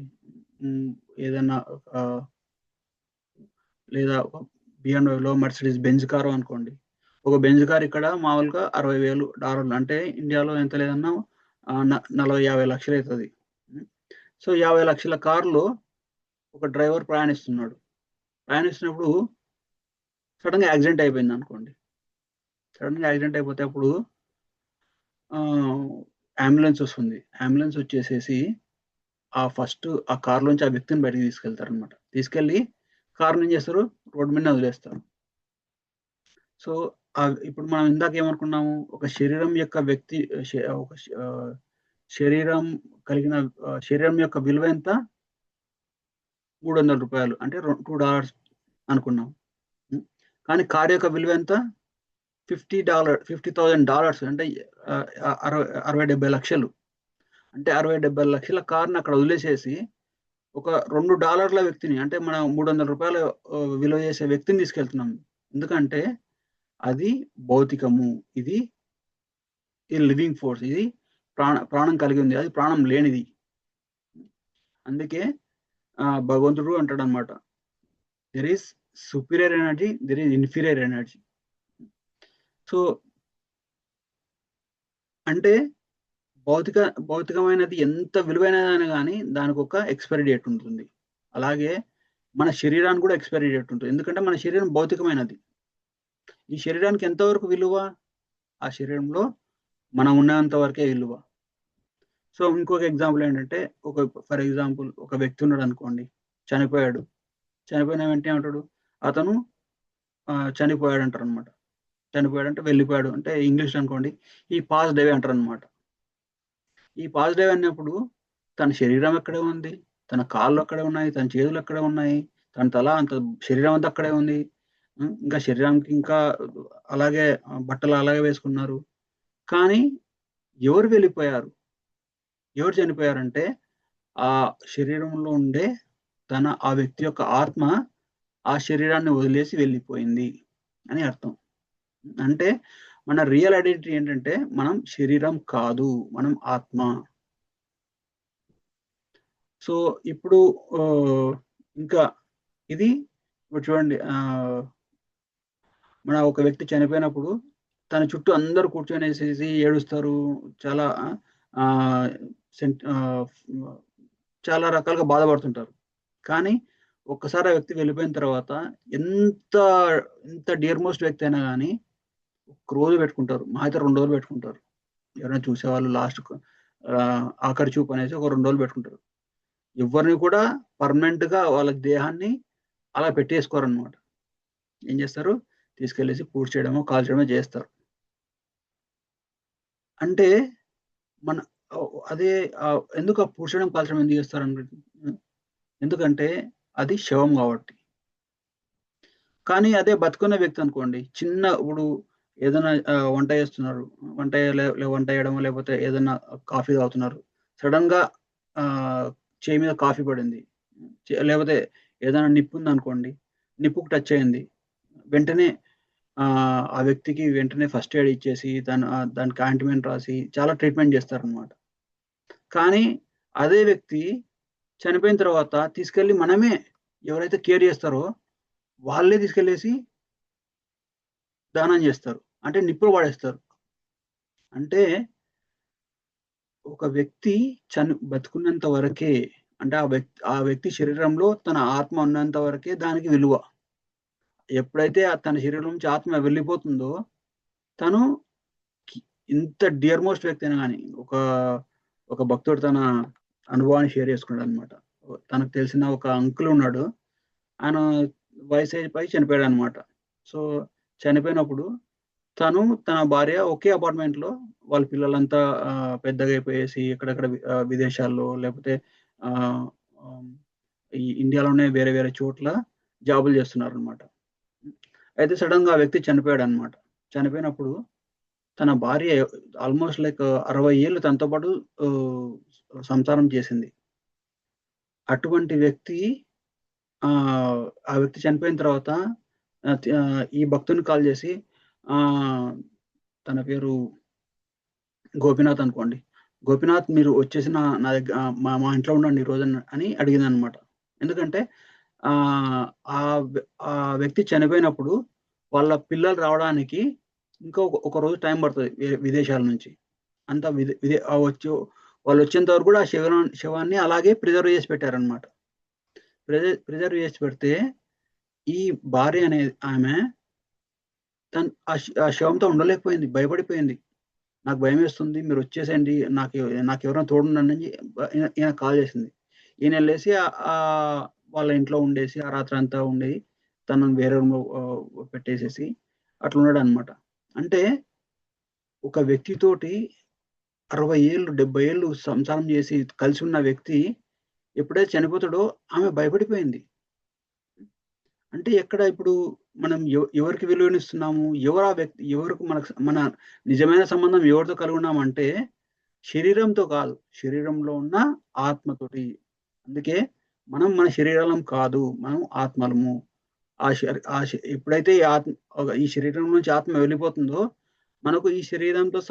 ఏదన్నా లేదా ఒక బిఎండబ్ల్యూలో మర్సిడీస్ బెంజ్ కారు అనుకోండి. ఒక బెంజ్ కార్ ఇక్కడ మామూలుగా $60,000 అంటే ఇండియాలో ఎంత లేదన్నా 40-50 లక్షలు అయితది. సో 50 లక్షల కార్‌లో ఒక డ్రైవర్ ప్రయాణిస్తున్నాడు. ప్రయాణిస్తున్నప్పుడు సడెన్‌గా యాక్సిడెంట్ అయిపోయిందనుకోండి. సడెన్‌గా యాక్సిడెంట్ అయిపోతే అప్పుడు అంబులెన్స్ వస్తుంది. అంబులెన్స్ వచ్చేసేసి ఫస్ట్ ఆ కార్‌లోంచి ఆ వ్యక్తిని బయటికి తీసుకెళ్తారనమాట. తీసుకెళ్ళి కార్‌ని ఏం చేస్తారు? రోడ్డు మీదనే వదిలేస్తారు. సో, ఇప్పుడు మనం ఇందాక ఏమనుకున్నాము? ఒక శరీరం యొక్క వ్యక్తి ఒక శరీరం కలిగిన శరీరం యొక్క విలువ ఎంత? $300 అంటే $2 అనుకున్నాం. కానీ కార్ యొక్క విలువ ఎంత? $50,000 అంటే 60-70 లక్షలు. అంటే 60-70 లక్షల కార్‌ని అక్కడ వదిలేసేసి ఒక $2 వ్యక్తిని అంటే మనం $300 విలువ చేసే వ్యక్తిని తీసుకెళ్తున్నాం. ఎందుకంటే అది భౌతికము. ఇది లివింగ్ ఫోర్స్. ఇది ప్రాణం కలిగి ఉంది. అది ప్రాణం లేనిది. అందుకే భగవంతుడు అంటాడన్నమాట. There is superior energy, there is inferior energy. So అంటే భౌతికమైనది ఎంత విలువైనదైనా గానీ దానికొక ఎక్స్‌పైరీ డేట్ ఉంటుంది. అలాగే మన శరీరానికి కూడా ఎక్స్‌పైరీ డేట్ ఉంటుంది. ఎందుకంటే మన శరీరం భౌతికమైనది. ఈ శరీరానికి ఎంతవరకు విలువ? ఆ శరీరంలో మనం ఉన్నంత వరకే విలువ. సో ఇంకొక ఎగ్జాంపుల్ ఏంటంటే ఫర్ ఎగ్జాంపుల్ ఒక వ్యక్తి ఉన్నాడనుకోండి. చనిపోయాడు. చనిపోయిన వెంటనే ఏమంటాడు? అతను చనిపోయాడంటారనమాట. చనిపోయాడంటే వెళ్ళిపోయాడు. అంటే ఇంగ్లీష్‌లో అనుకోండి ఈ పాస్డ్ అవే అంటారనమాట. ఈ పాస్డ్ అవే అన్నప్పుడు తన శరీరం ఎక్కడే ఉంది. తన కాళ్ళు అక్కడే ఉన్నాయి. తన చేతులు అక్కడే ఉన్నాయి. తన తల అంత శరీరం అంతా అక్కడే ఉంది. ఇంకా శరీరానికి ఇంకా అలాగే బట్టలు అలాగే వేసుకున్నారు. కానీ ఎవరు వెళ్ళిపోయారు? ఎవరు చనిపోయారంటే ఆ శరీరంలో ఉండే ఆ వ్యక్తి యొక్క ఆత్మ ఆ శరీరాన్ని వదిలేసి వెళ్ళిపోయింది అని అర్థం. అంటే మన రియల్ ఐడెంటిటీ ఏంటంటే మనం శరీరం కాదు. మనం ఆత్మ. సో ఇప్పుడు ఇంకా ఇది ఇప్పుడు చూడండి మన ఒక వ్యక్తి చనిపోయినప్పుడు తన చుట్టూ అందరూ కూర్చొనేసేసి ఏడుస్తారు. చాలా చాలా రకాలుగా బాధపడుతుంటారు. కానీ ఒక్కసారి ఆ వ్యక్తి వెళ్ళిపోయిన తర్వాత ఎంత డియర్ మోస్ట్ వ్యక్తి అయినా గానీ ఒక రోజు పెట్టుకుంటారు. మహా అయితే 2 రోజులు పెట్టుకుంటారు. ఎవరైనా చూసేవాళ్ళు లాస్ట్‌కు ఆఖరి చూపు అనేసి ఒక 2 రోజులు పెట్టుకుంటారు. ఎవ్వరిని కూడా పర్మనెంట్‌గా వాళ్ళ దేహాన్ని అలా పెట్టేసుకోరనమాట. ఏం చేస్తారు? తీసుకెళ్ళేసి పూడ్చేయడమో, కాల్చడమో చేస్తారు. అంటే మన అదే ఎందుకు ఆ పూడ్చడం, కాల్చడం ఎందుకు చేస్తారంటే ఎందుకంటే అది శవం కాబట్టి. కానీ అదే బతికున్న వ్యక్తి అనుకోండి. ఇప్పుడు ఏదైనా వంట చేస్తున్నారు. వంట చేయడమో లేకపోతే ఏదన్నా కాఫీ తాగుతున్నారు. సడెన్‌గా చెయ్యి మీద కాఫీ పడింది. లేకపోతే ఏదైనా నిప్పుందనుకోండి. నిప్పుకి టచ్ అయింది. వెంటనే ఆ వ్యక్తికి వెంటనే ఫస్ట్ ఎయిడ్ ఇచ్చేసి దానికి ఆయింట్‌మెంట్ రాసి చాలా ట్రీట్‌మెంట్ చేస్తారనమాట. కానీ అదే వ్యక్తి చనిపోయిన తర్వాత తీసుకెళ్ళి మనమే ఎవరైతే కేర్ చేస్తారో వాళ్ళే తీసుకెళ్ళేసి దహనం చేస్తారు. అంటే నిప్పులో పడేస్తారు. అంటే ఒక వ్యక్తి బతికున్నంత వరకే అంటే ఆ వ్యక్తి శరీరంలో తన ఆత్మ ఉన్నంత వరకే దానికి విలువ. ఎప్పుడైతే తన శరీరం నుంచి ఆత్మ వెళ్ళిపోతుందో తను ఇంత డియర్ మోస్ట్ వ్యక్తి అయినా గాని ఒక భక్తుడు తన అనుభవాన్ని షేర్ చేసుకున్నాడనమాట. తనకు తెలిసిన ఒక అంకుల్ ఉన్నాడు. ఆయన వయసు అయిపోయి చనిపోయాడనమాట. సో చనిపోయినప్పుడు తన భార్య ఒకే అపార్ట్మెంట్‌లో వాళ్ళ పిల్లలంతా పెద్దగా అయిపోయేసి ఎక్కడెక్కడ విదేశాల్లో లేకపోతే ఈ ఇండియాలోనే వేరే వేరే చోట్ల జాబులు చేస్తున్నారు అనమాట. అయితే సడన్ గా ఆ వ్యక్తి చనిపోయాడు అనమాట. చనిపోయినప్పుడు తన భార్య ఆల్మోస్ట్ లైక్ 60 ఏళ్ళు తనతో పాటు సంసారం చేసింది. అటువంటి వ్యక్తి ఆ వ్యక్తి చనిపోయిన తర్వాత ఈ భక్తుని కాల్ చేసి తన పేరు గోపీనాథ్ అనుకోండి. గోపీనాథ్ మీరు వచ్చేసి నా దగ్గర మా ఇంట్లో ఉండండి ఈ రోజు అని అడిగిందనమాట. ఎందుకంటే ఆ ఆ వ్యక్తి చనిపోయినప్పుడు వాళ్ళ పిల్లలు రావడానికి ఇంకా ఒక రోజు టైం పడుతుంది విదేశాల నుంచి. అంతా వాళ్ళు వచ్చేంత వరకు కూడా ఆ శవాన్ని అలాగే ప్రిజర్వ్ చేసి పెట్టారనమాట. ప్రిజర్వ్ చేసి పెడితే ఈ భార్య అనే ఆమె ఆ శవంతో ఉండలేకపోయింది, భయపడిపోయింది. నాకు భయమేస్తుంది, మీరు వచ్చేసేయండి, నాకెవరైనా తోడుండండి అని ఈయన కాల్ చేసింది. ఈయన వెళ్ళేసి వాళ్ళ ఇంట్లో ఉండేసి ఆ రాత్రి అంతా ఉండి తనను వేరే రూమ్‌లో పెట్టేసేసి అట్లా ఉన్నాడనమాట. అంటే ఒక వ్యక్తితోటి 60 ఏళ్ళు, 70 ఏళ్ళు సంసారం చేసి కలిసి ఉన్న వ్యక్తి ఎప్పుడైతే చనిపోతాడో ఆమె భయపడిపోయింది. అంటే ఎక్కడ ఇప్పుడు మనం ఎవరికి విలువనిస్తున్నాము? ఎవరు ఆ వ్యక్తి? ఎవరికి మన నిజమైన సంబంధం ఎవరితో కలిగి ఉన్నామంటే శరీరంతో కాదు. శరీరంలో ఉన్న ఆత్మతోటి. అందుకే మనం మన శరీరాలం కాదు. మనం ఆత్మలము. ఎప్పుడైతే ఈ శరీరం నుంచి ఆత్మ వెళ్ళిపోతుందో మనకు ఈ శరీరానికి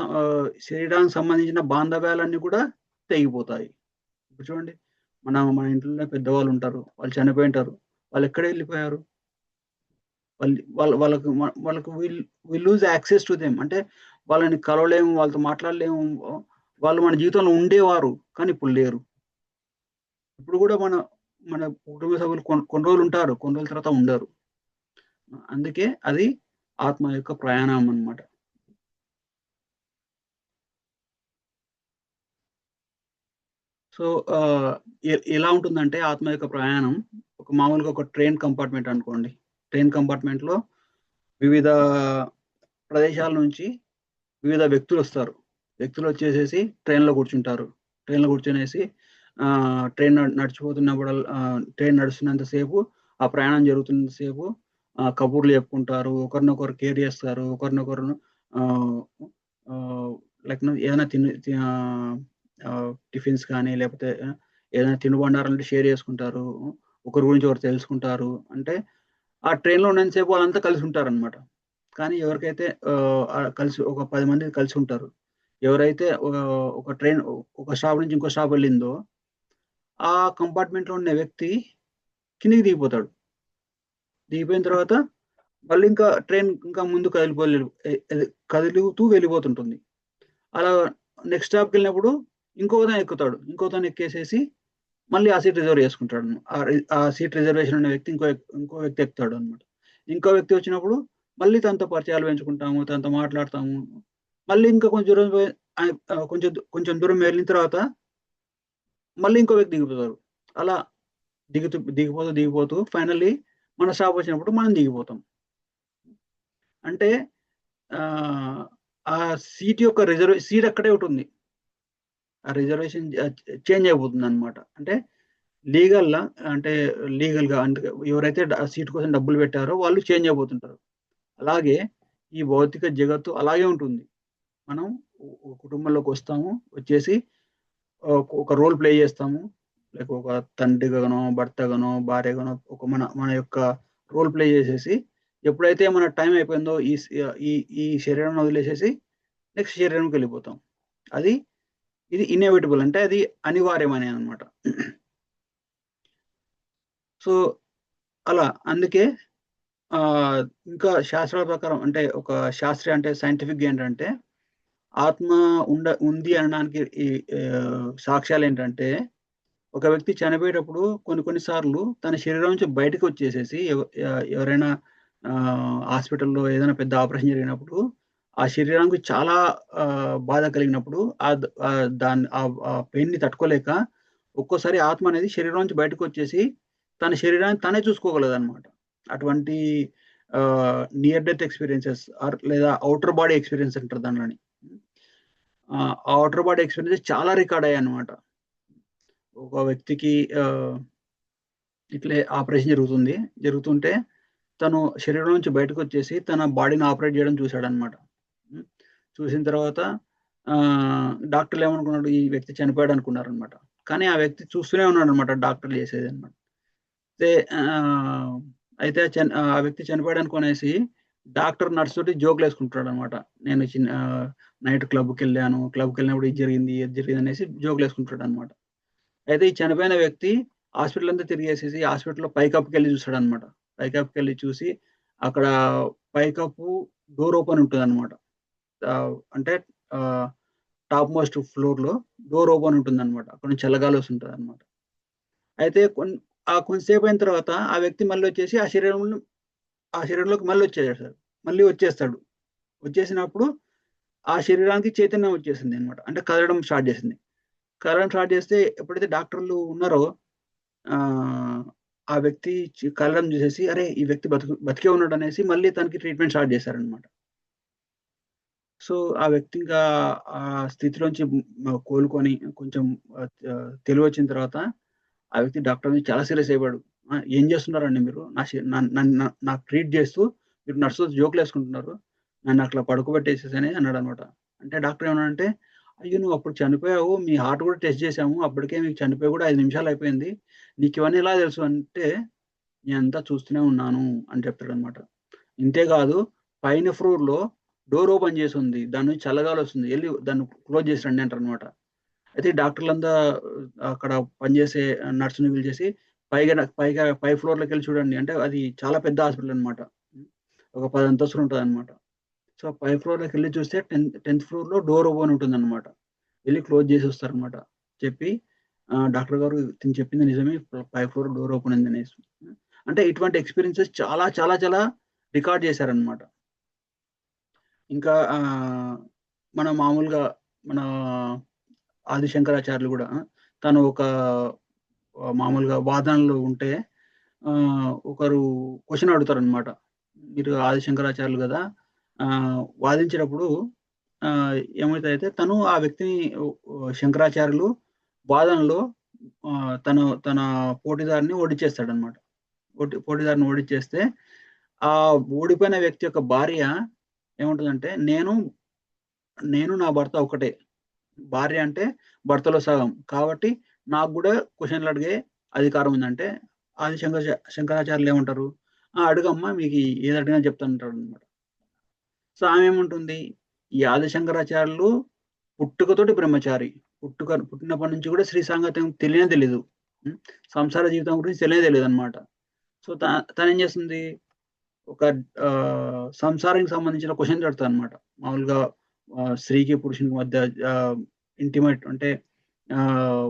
సంబంధించిన బాంధవ్యాలన్నీ కూడా తెగిపోతాయి. ఇప్పుడు చూడండి, మన ఇంట్లోనే పెద్దవాళ్ళు ఉంటారు. వాళ్ళు చనిపోయుంటారు. వాళ్ళు ఎక్కడికెళ్ళిపోయారు? వాళ్ళకు we lose access to them. అంటే వాళ్ళని కలవలేము, వాళ్ళతో మాట్లాడలేము. వాళ్ళు మన జీవితంలో ఉండేవారు. కానీ ఇప్పుడు లేరు. ఇప్పుడు కూడా మన కుటుంబ సభ్యులు కొన్ని రోజులు ఉంటారు. కొన్ని రోజుల తర్వాత ఉండరు. అందుకే అది ఆత్మ యొక్క ప్రయాణం అన్నమాట. సో, ఎలా ఉంటుందంటే ఆత్మ యొక్క ప్రయాణం మామూలుగా ఒక ట్రైన్ కంపార్ట్మెంట్ అనుకోండి. ట్రైన్ కంపార్ట్మెంట్‌లో వివిధ ప్రదేశాల నుంచి వివిధ వ్యక్తులొస్తారు. వ్యక్తులొచ్చేసేసి ట్రైన్‌లో కూర్చుంటారు. ట్రైన్‌లో కూర్చొనేసి ట్రైన్ నడుస్తున్నంత సేపు, ఆ ప్రయాణం జరుగుతున్నంత సేపు కబుర్లు చెప్పుకుంటారు. ఒకరినొకరు కేర్ చేస్తారు. ఒకరినొకరు ఆహ్, ఆహ్, లైక్ ఏదైనా టిఫిన్స్ కానీ లేకపోతే ఏదైనా తినుబండారాలుంటే షేర్ చేసుకుంటారు. ఒకరి గురించి ఒకరు తెలుసుకుంటారు. అంటే ఆ ట్రైన్‌లో ఉన్నంత సేపు వాళ్ళంతా కలిసుంటారనమాట. కానీ ఎవరికైతే కలిసి ఒక 10 మంది కలిసుంటారు. ఎవరైతే ఒక ట్రైన్ ఒక స్టాప్ నుంచి ఇంకో స్టాప్ వెళ్ళిందో, ఆ కంపార్ట్మెంట్‌లో ఉన్న వ్యక్తి కిందకి దిగిపోతాడు. దిగిపోయిన తర్వాత మళ్ళీ ఇంకా ట్రైన్ ఇంకా ముందుకు కదులుతూ వెళ్ళిపోతుంటుంది. అలా నెక్స్ట్ స్టాప్‌కెళ్ళినప్పుడు ఇంకొకతను ఎక్కుతాడు. ఇంకోతను ఎక్కేసేసి మళ్ళీ ఆ సీట్ రిజర్వ్ చేసుకుంటాడు. ఆ సీట్ రిజర్వేషన్ ఉన్న వ్యక్తి ఇంకో వ్యక్తి ఎక్కుతాడనమాట. ఇంకో వ్యక్తి వచ్చినప్పుడు మళ్ళీ తనతో పరిచయాలు పెంచుకుంటాము. తనతో మాట్లాడతాము. మళ్ళీ ఇంకా కొంచెం దూరం పోయి కొంచెం దూరం వెళ్ళిన తర్వాత మళ్ళీ ఇంకో వ్యక్తి దిగిపోతారు. అలా దిగిపోతూ ఫైనల్లీ మన స్టాప్ వచ్చినప్పుడు మనం దిగిపోతాం. అంటే ఆహ్, ఆ సీట్ యొక్క సీట్ అక్కడే ఉంటుంది. ఆ రిజర్వేషన్ చేంజ్ అయిపోతుందనమాట. అంటే లీగల్‌గా అంటే లీగల్‌గా అంటే ఎవరైతే సీట్ కోసం డబ్బులు పెట్టారో వాళ్ళు చేంజ్ అయిపోతుంటారు. అలాగే ఈ భౌతిక జగత్తు అలాగే ఉంటుంది. మనం కుటుంబంలోకొస్తాము. వచ్చేసి ఒక రోల్ ప్లే చేస్తాము. లైక్ ఒక తండ్రిగానో, భర్తగానో, భార్యగానో మన మన యొక్క రోల్ ప్లే చేసేసి ఎప్పుడైతే మన టైం అయిపోయిందో ఈ ఈ శరీరాన్ని వదిలేసేసి నెక్స్ట్ శరీరంకెళ్ళిపోతాం. అది ఇది ఇన్నెవిటబుల్ అంటే అది అనివార్యమనే అన్నమాట. సో, అలా అందుకే ఆహ్, ఇంకా శాస్త్రాల ప్రకారం అంటే ఒక శాస్త్రీయ అంటే సైంటిఫిక్‌గా ఏంటంటే ఆత్మ ఉంది అనడానికి సాక్ష్యాలేంటంటే ఒక వ్యక్తి చనిపోయేటప్పుడు కొన్ని కొన్ని సార్లు తన శరీరం నుంచి బయటకొచ్చేసేసి ఎవరైనా హాస్పిటల్‌లో ఏదైనా పెద్ద ఆపరేషన్ జరిగినప్పుడు ఆ శరీరానికి చాలా బాధ కలిగినప్పుడు ఆ పెయిన్‌ని తట్టుకోలేక ఒక్కోసారి ఆత్మ అనేది శరీరం నుంచి బయటకొచ్చేసి తన శరీరాన్ని తనే చూసుకోగలదనమాట. అటువంటి నియర్ డెత్ ఎక్స్‌పీరియన్సెస్ లేదా ఔటర్ బాడీ ఎక్స్‌పీరియన్స్ అంటారు దాన్లని. ఆ ఔటర్ బాడీ ఎక్స్‌పీరియన్సెస్ చాలా రికార్డ్ అయ్యాయన్నమాట. ఒక వ్యక్తికి ఆహ్ ఇట్లే ఆపరేషన్ జరుగుతుంటే తను శరీరం నుంచి బయటకు వచ్చేసి తన బాడీని ఆపరేట్ చేయడం చూశాడనమాట. చూసిన తర్వాత డాక్టర్లు ఏమనుకున్నాడు, ఈ వ్యక్తి చనిపోయాడు అనుకున్నారనమాట. కానీ ఆ వ్యక్తి చూస్తూనే ఉన్నాడనమాట డాక్టర్లు చేసేది అనమాట. అయితే అయితే ఆ వ్యక్తి చనిపోయాడు అనుకునేసి డాక్టర్ నర్స్ తోటి జోకులు వేసుకుంటాడు అనమాట. నేను నైట్ క్లబ్కి వెళ్ళినప్పుడు ఇది జరిగింది అనేసి జోకులు వేసుకుంటాడు అనమాట. అయితే ఈ చనిపోయిన వ్యక్తి హాస్పిటల్ అంతా తిరిగేసేసి హాస్పిటల్లో పైకప్పుకి వెళ్ళి చూస్తాడు అనమాట. పైకప్పుకి వెళ్ళి చూసి అక్కడ పైకప్పు డోర్ ఓపెన్ ఉంటుంది అనమాట. అంటే టాప్ మోస్ట్ ఫ్లోర్ లో డోర్ ఓపెన్ ఉంటుంది అనమాట. అక్కడ నుంచి చల్లగాలి వస్తుంటుంది అనమాట. అయితే కొంతసేపు అయిన తర్వాత ఆ వ్యక్తి మళ్ళీ వచ్చేసి ఆ శరీరంలోకి మళ్ళీ వచ్చేస్తాడు. వచ్చేసినప్పుడు ఆ శరీరానికి చైతన్యం వచ్చేసింది అనమాట. అంటే కదలడం స్టార్ట్ చేసింది. కదలడం స్టార్ట్ చేస్తే ఎప్పుడైతే డాక్టర్లు ఉన్నారో ఆ వ్యక్తి కదలడం చూసేసి అరే ఈ వ్యక్తి బతికే ఉన్నాడు అనేసి మళ్ళీ తనకి ట్రీట్మెంట్ స్టార్ట్ చేశారనమాట. సో ఆ వ్యక్తి ఇంకా ఆ స్థితిలోంచి కోలుకొని కొంచెం తెలివి వచ్చిన తర్వాత ఆ వ్యక్తి డాక్టర్ మీద చాలా సీరియస్ అయిపోయాడు. ఏం చేస్తున్నారండి మీరు? నాకు ట్రీట్ చేస్తూ మీరు నర్సు జోకులు వేసుకుంటున్నారు, నన్ను అట్లా పడుకోబెట్టేసేసని అన్నాడు అనమాట. అంటే డాక్టర్ ఏమన్నాడంటే, అయ్యో నువ్వు అప్పుడు చనిపోయావు, మీ హార్ట్ కూడా టెస్ట్ చేసాము, అప్పటికే మీకు చనిపోయి కూడా 5 నిమిషాలు అయిపోయింది, నీకు ఇవన్నీ ఎలా తెలుసు అంటే, నేనంతా చూస్తూనే ఉన్నాను అని చెప్తాడనమాట. ఇంతేకాదు పైన ఫ్లోర్‌లో డోర్ ఓపెన్ చేసి ఉంది, దాని నుంచి చల్లగాలి వస్తుంది, వెళ్ళి దాన్ని క్లోజ్ చేసి రండి అంటారనమాట. అయితే డాక్టర్లంతా అక్కడ పనిచేసే నర్స్‌ని పిలిచేసి పైగా పై ఫ్లోర్‌లోకెళ్ళి చూడండి. అంటే అది చాలా పెద్ద హాస్పిటల్ అనమాట. ఒక 10 అంతస్తులు ఉంటదనమాట. సో, పై ఫ్లోర్‌లోకెళ్ళి చూస్తే 10థ్ ఫ్లోర్‌లో డోర్ ఓపెన్ ఉంటుందనమాట. వెళ్లి క్లోజ్ చేసొస్తారనమాట. చెప్పి డాక్టర్ గారు తిను చెప్పింది నిజమే, పై ఫ్లోర్ డోర్ ఓపెన్ ఉందనేసి. అంటే ఇటువంటి ఎక్స్‌పీరియన్సెస్ చాలా చాలా చాలా రికార్డ్ చేశారనమాట. ఇంకా మన మామూలుగా మన ఆదిశంకరాచార్యులు గూడా తను ఒక మామూలుగా వాదనలు ఉంటే ఒకరు క్వెషన్ అడుగుతారనమాట. మీరు ఆదిశంకరాచార్యులు గదా! వాదించేటప్పుడు ఏమైతదంటే తను ఆ వ్యక్తిని శంకరాచార్యులు వాదనలో తన పోటీదారుని ఓడించేస్తాడనమాట. పోటీదారుని ఓడించేస్తే, ఆ ఓడిపోయిన వ్యక్తి యొక్క భార్య ఏమంటదంటే, నేను నా భర్త ఒకటే. భార్య అంటే భర్తలో సగం. కాబట్టి నాకు గూడా క్వెషన్‌లు అడిగే అధికారం ఉందంటే, ఆది శంకరాచార్యులు ఏమంటారు? "ఆ! అడుగమ్మా మీకు ఏది అడిగినా చెప్తానంటాడనమాట." సో, ఆమేమంటుంది? ఈ ఆది శంకరాచార్యులు పుట్టుకతోటి బ్రహ్మచారి. పుట్టినప్పటి నుంచి కూడా స్త్రీ సాంగత్యం తెలియనే తెలీదు. హ్మ్. సంసార జీవితం గురించి తెలియనే తెలీదనమాట. సో, తనేం చేస్తుంది? ఒక సంసారానికి సంబంధించిన క్వెషన్స్ అడుగుతదనమాట. మామూలుగా స్త్రీకి, పురుషునికి మధ్య ఇంటిమేట్ అంటే ఆహ్,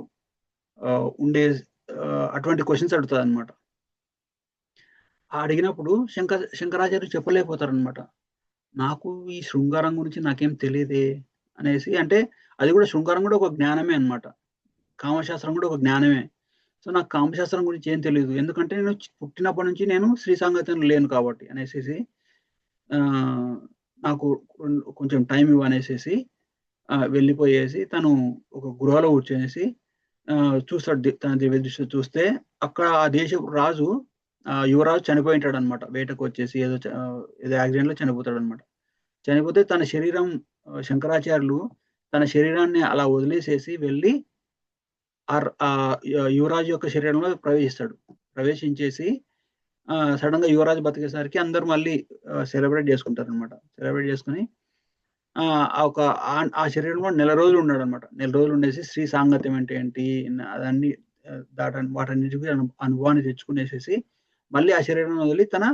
ఉండే అటువంటి క్వెషన్స్ అడుగుతదనమాట. అడిగినప్పుడు శంకరాచార్యులు చెప్పలేకపోతారనమాట. నాకు ఈ శృంగారం గురించి నాకేం తెలీదే అనేసి, అంటే అది కూడా శృంగారం కూడా ఒక జ్ఞానమే అన్నమాట. కామశాస్త్రం కూడా ఒక జ్ఞానమే. సో, నాకు కామశాస్త్రం గురించి ఏం తెలీదు. ఎందుకంటే నేను పుట్టినప్పటి నుంచి నేను స్త్రీ సాంగత్యంలో లేను కాబట్టి అనేసేసి ఆహ్, నాకు కొంచెం టైం ఇవ్వనేసేసి వెళ్ళిపోయేసి తను ఒక గృహలో కూర్చొనేసి చూస్తాడు. తన దివ్య దృష్టితో చూస్తే అక్కడ ఆ దేశపు రాజు యువరాజు చనిపోయి ఉంటాడన్నమాట. వేటకొచ్చేసి ఏదో యాక్సిడెంట్‌లో చనిపోతాడన్నమాట. చనిపోతే తన శరీరం శంకరాచార్యులు తన శరీరాన్ని అలా వదిలేసేసి వెళ్ళి యువరాజు యొక్క శరీరంలో ప్రవేశిస్తాడు. ప్రవేశించేసి సడెన్‌గా యువరాజు బతికేసరికి అందరూ మళ్ళీ సెలబ్రేట్ చేసుకుంటారనమాట. సెలబ్రేట్ చేసుకొని ఒక ఆ శరీరంలో నెల రోజులు ఉన్నాడనమాట. నెల రోజులు ఉండేసి స్త్రీ సాంగత్యం అంటే ఏంటి? అదన్నీ వాటన్నిటి మీద అనుభవాన్ని తెచ్చుకునేసేసి మళ్ళీ ఆ శరీరాన్ని వదిలి తన